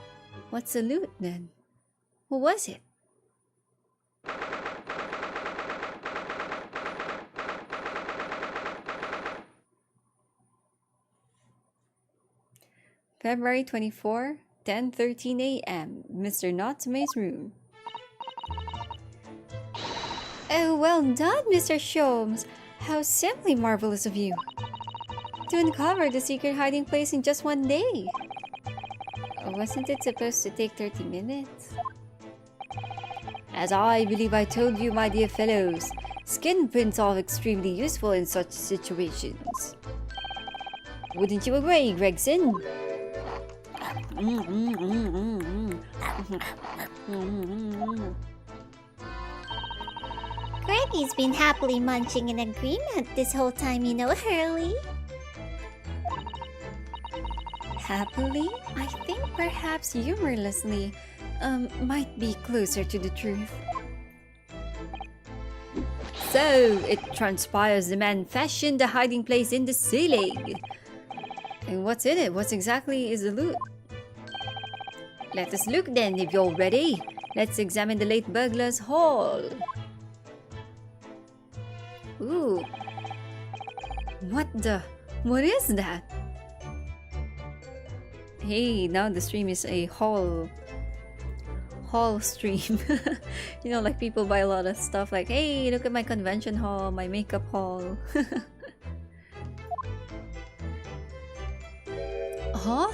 what's the loot then? What was it? February 24, 10:13 a.m. Mr. Natsume's room. Oh, well done, Mr. Sholmes. How simply marvelous of you. To uncover the secret hiding place in just 1 day. Wasn't it supposed to take 30 minutes? As I believe I told you, my dear fellows, skin prints are extremely useful in such situations. Wouldn't you agree, Gregson? Greggy's been happily munching in agreement this whole time, you know, Hurley. Happily? I think perhaps humorlessly might be closer to the truth. So, it transpires the man fashioned a hiding place in the ceiling. And what's in it? What exactly is the loot? Let us look then, if you're ready. Let's examine the late burglar's haul. Ooh. What is that? Hey, now the stream is a haul stream. You know, like people buy a lot of stuff like, hey, look at my convention haul, my makeup haul. Huh?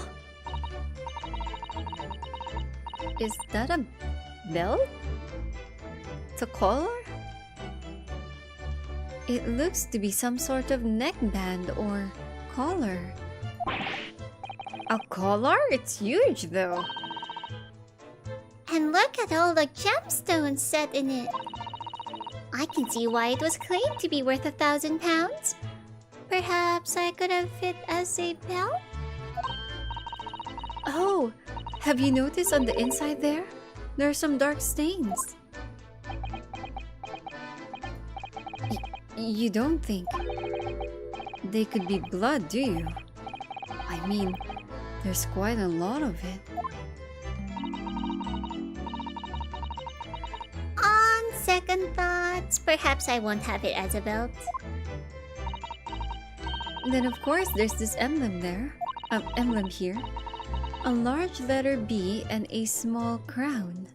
Is that a belt? It's a collar? It looks to be some sort of neckband or collar. A collar? It's huge though. And look at all the gemstones set in it. I can see why it was claimed to be worth £1,000. Perhaps I could have fit as a belt? Oh, have you noticed on the inside there? There are some dark stains. You don't think they could be blood, do you? I mean, there's quite a lot of it. On second thoughts, perhaps I won't have it as a belt. Then of course there's this emblem there. Emblem here. A large letter B and a small crown.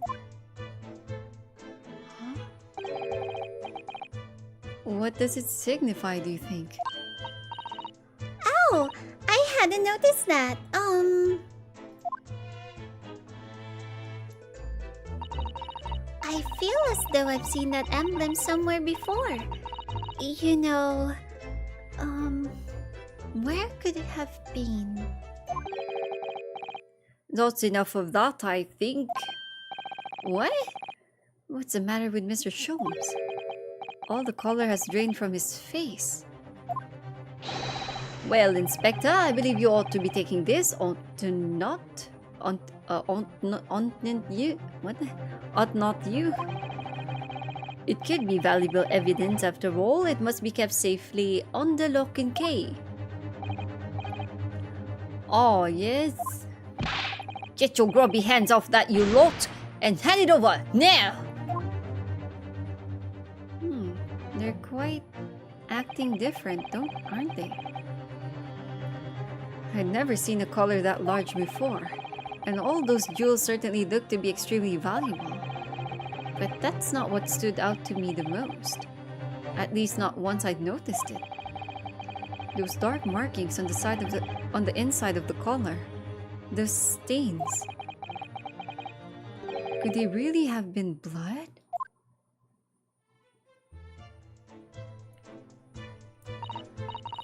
Huh? What does it signify, do you think? Oh, I hadn't noticed that. I feel as though I've seen that emblem somewhere before. You know, where could it have been? That's enough of that, I think. What? What's the matter with Mr. Sholmes? All the color has drained from his face. Well, Inspector, I believe you ought to be taking this ought not you. It could be valuable evidence after all. It must be kept safely under lock and key. Oh, yes. Get your grubby hands off that, you lot, and hand it over, now! They're quite acting different, aren't they? I'd never seen a collar that large before, and all those jewels certainly look to be extremely valuable. But that's not what stood out to me the most. At least not once I'd noticed it. Those dark markings on the inside of the collar. Those stains. Could they really have been blood?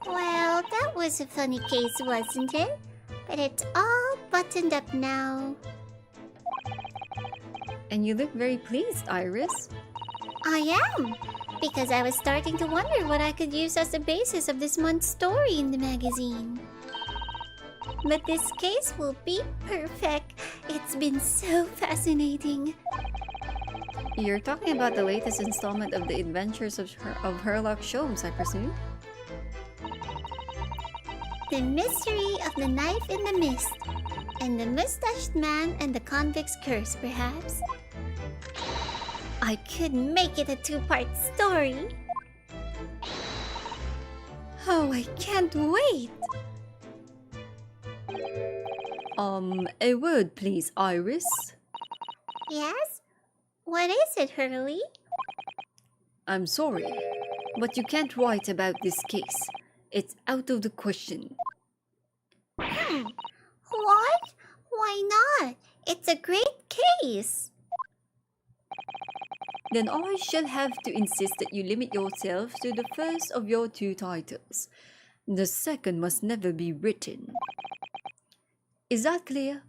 Well, that was a funny case, wasn't it? But it's all buttoned up now. And you look very pleased, Iris. I am! Because I was starting to wonder what I could use as the basis of this month's story in the magazine. But this case will be perfect. It's been so fascinating. You're talking about the latest installment of the Adventures of Sherlock Holmes, I presume? The mystery of the knife in the mist, and the mustached man and the convict's curse, perhaps. I could make it a two-part story. Oh, I can't wait! A word, please, Iris. Yes? What is it, Hurley? I'm sorry, but you can't write about this case. It's out of the question. What? Why not? It's a great case. Then I shall have to insist that you limit yourself to the first of your two titles. The second must never be written. Is that clear?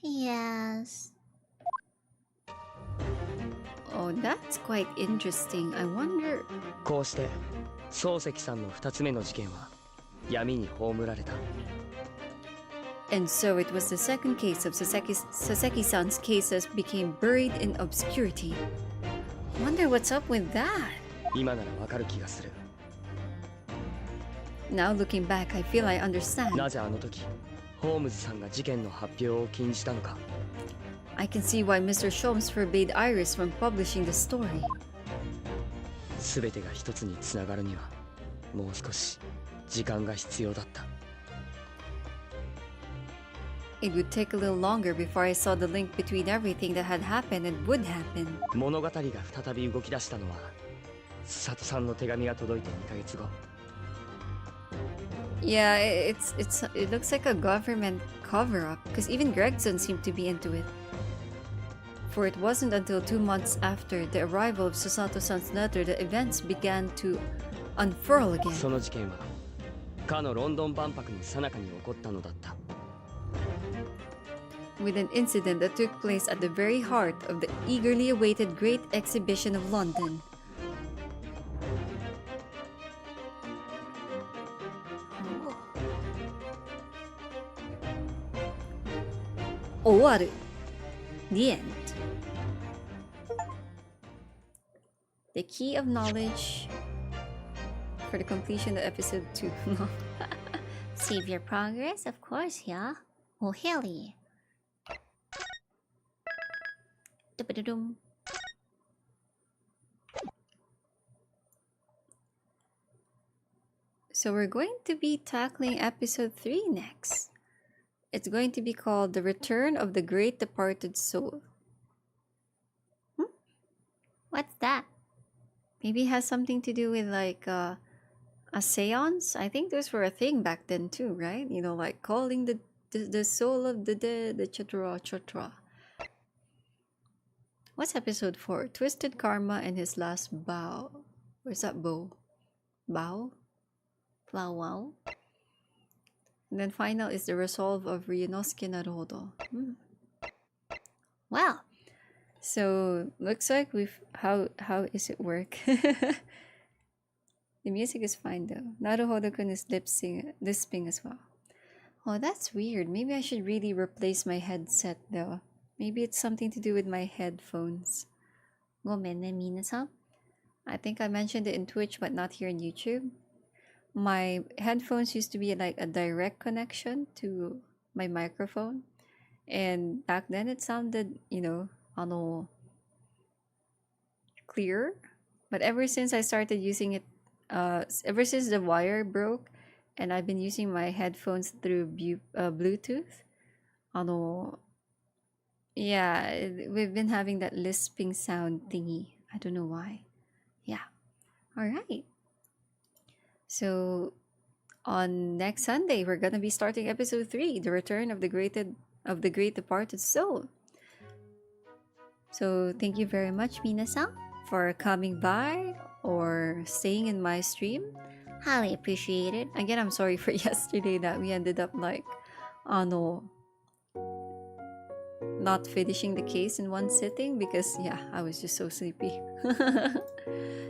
Yes. Oh, that's quite interesting. I wonder... こうして漱石さんの2つ目の事件は闇に葬られた。 And so it was the second case of Saseki-san's cases became buried in obscurity. Wonder what's up with that? 今ならわかる気がする。 Now looking back, I feel I understand. なぜあの時ホームズさんが事件の発表を禁じたのか。 I can see why Mr. Sholmes forbade Iris from publishing the story. 全てが一つにつながるにはもう少し時間が必要だった。 It would take a little longer before I saw the link between everything that had happened and would happen. 物語が再び動き出したのは佐藤さんの手紙が届いて2ヶ月後。 Yeah, it looks like a government cover-up, because even Gregson seemed to be into it. For it wasn't until 2 months after the arrival of Susato-san's letter that events began to unfurl again. その事件はかのロンドン万博の最中に起こったのだった。 With an incident that took place at the very heart of the eagerly awaited Great Exhibition of London. Owaru. The end. The key of knowledge for the completion of episode 2. Save your progress, of course, yeah. Oh, hell yeah. Dum-ba-da-dum. So we're going to be tackling episode 3 next. It's going to be called The Return of the Great Departed Soul. What's that? Maybe it has something to do with like a seance. I think those were a thing back then too, right? You know, like calling the soul of the dead, the chatra. What's episode 4? Twisted Karma and his last bow. Where's that bow? Bow? Wow, wow. And then final is the resolve of Ryunosuke Naruhodo. Well, so looks like how is it work? The music is fine though. Naruhodo-kun is lisping as well. Oh, that's weird. Maybe I should really replace my headset though. Maybe it's something to do with my headphones. gomen ne minasan. I think I mentioned it in Twitch, but not here on YouTube. My headphones used to be like a direct connection to my microphone. And back then it sounded, you know, clear. But ever since I started using it, ever since the wire broke, and I've been using my headphones through Bluetooth, yeah, we've been having that lisping sound thingy. I don't know why. Yeah. All right. So on next Sunday, we're gonna be starting episode 3, The Return of the Great Departed Soul. So thank you very much, Minasan, for coming by or staying in my stream. Highly appreciated. Again, I'm sorry for yesterday that we ended up like, not finishing the case in one sitting because yeah, I was just so sleepy.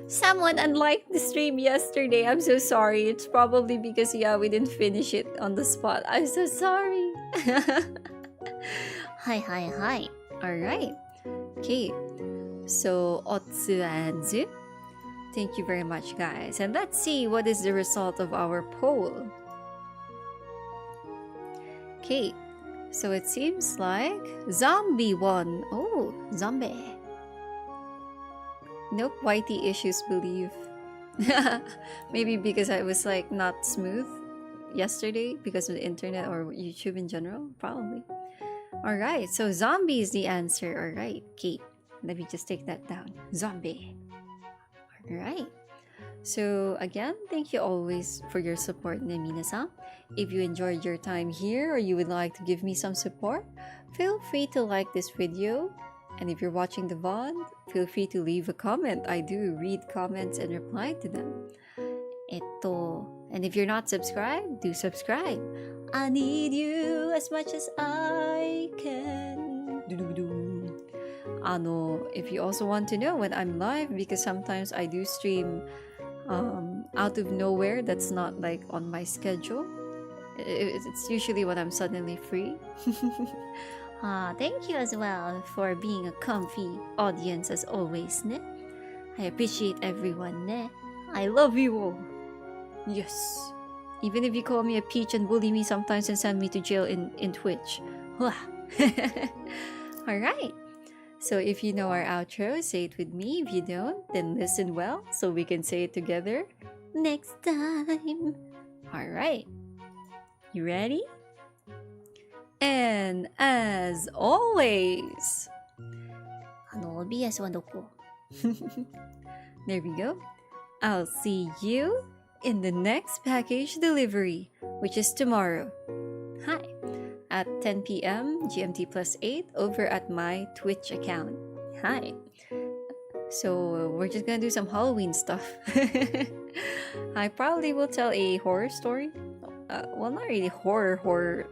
Someone unliked the stream yesterday. I'm so sorry. It's probably because yeah, we didn't finish it on the spot. I'm so sorry. Hi. Alright. Okay. So Otsu Anzu. Thank you very much, guys. And let's see what is the result of our poll. Okay. So it seems like Zombie won. Oh, Zombie. Nope, Whitey issues believe. Maybe because I was like not smooth yesterday because of the internet or YouTube in general. Probably. Alright, so Zombie is the answer. Alright, okay. Let me just take that down. Zombie. Alright. So again, thank you always for your support, Nemina-san. If you enjoyed your time here or you would like to give me some support, feel free to like this video. And if you're watching the VOD, feel free to leave a comment. I do read comments and reply to them. And if you're not subscribed, do subscribe. I need you as much as I can. If you also want to know when I'm live, because sometimes I do stream out of nowhere, that's not like on my schedule. It's usually when I'm suddenly free. Thank you as well for being a comfy audience as always, ne? I appreciate everyone, ne? I love you all. Yes. Even if you call me a peach and bully me sometimes and send me to jail in Twitch. Alright. So if you know our outro, say it with me. If you don't, then listen well so we can say it together next time. Alright. You ready? And as always, OBS wa doko? There we go. I'll see you in the next package delivery, which is tomorrow. Hi. At 10 p.m. GMT plus 8 over at my Twitch account. Hi. So we're just gonna do some Halloween stuff. I probably will tell a horror story. Well, not really horror.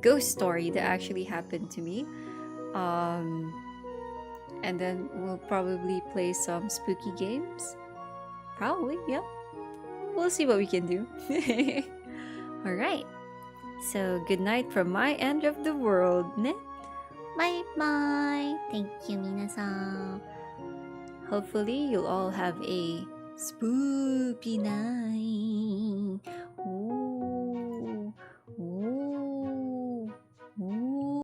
Ghost story that actually happened to me. And then we'll probably play some spooky games. Probably, yeah. We'll see what we can do. Alright. So, good night from my end of the world, ne? Bye bye. Thank you, minasan. Hopefully, you'll all have a spooky night.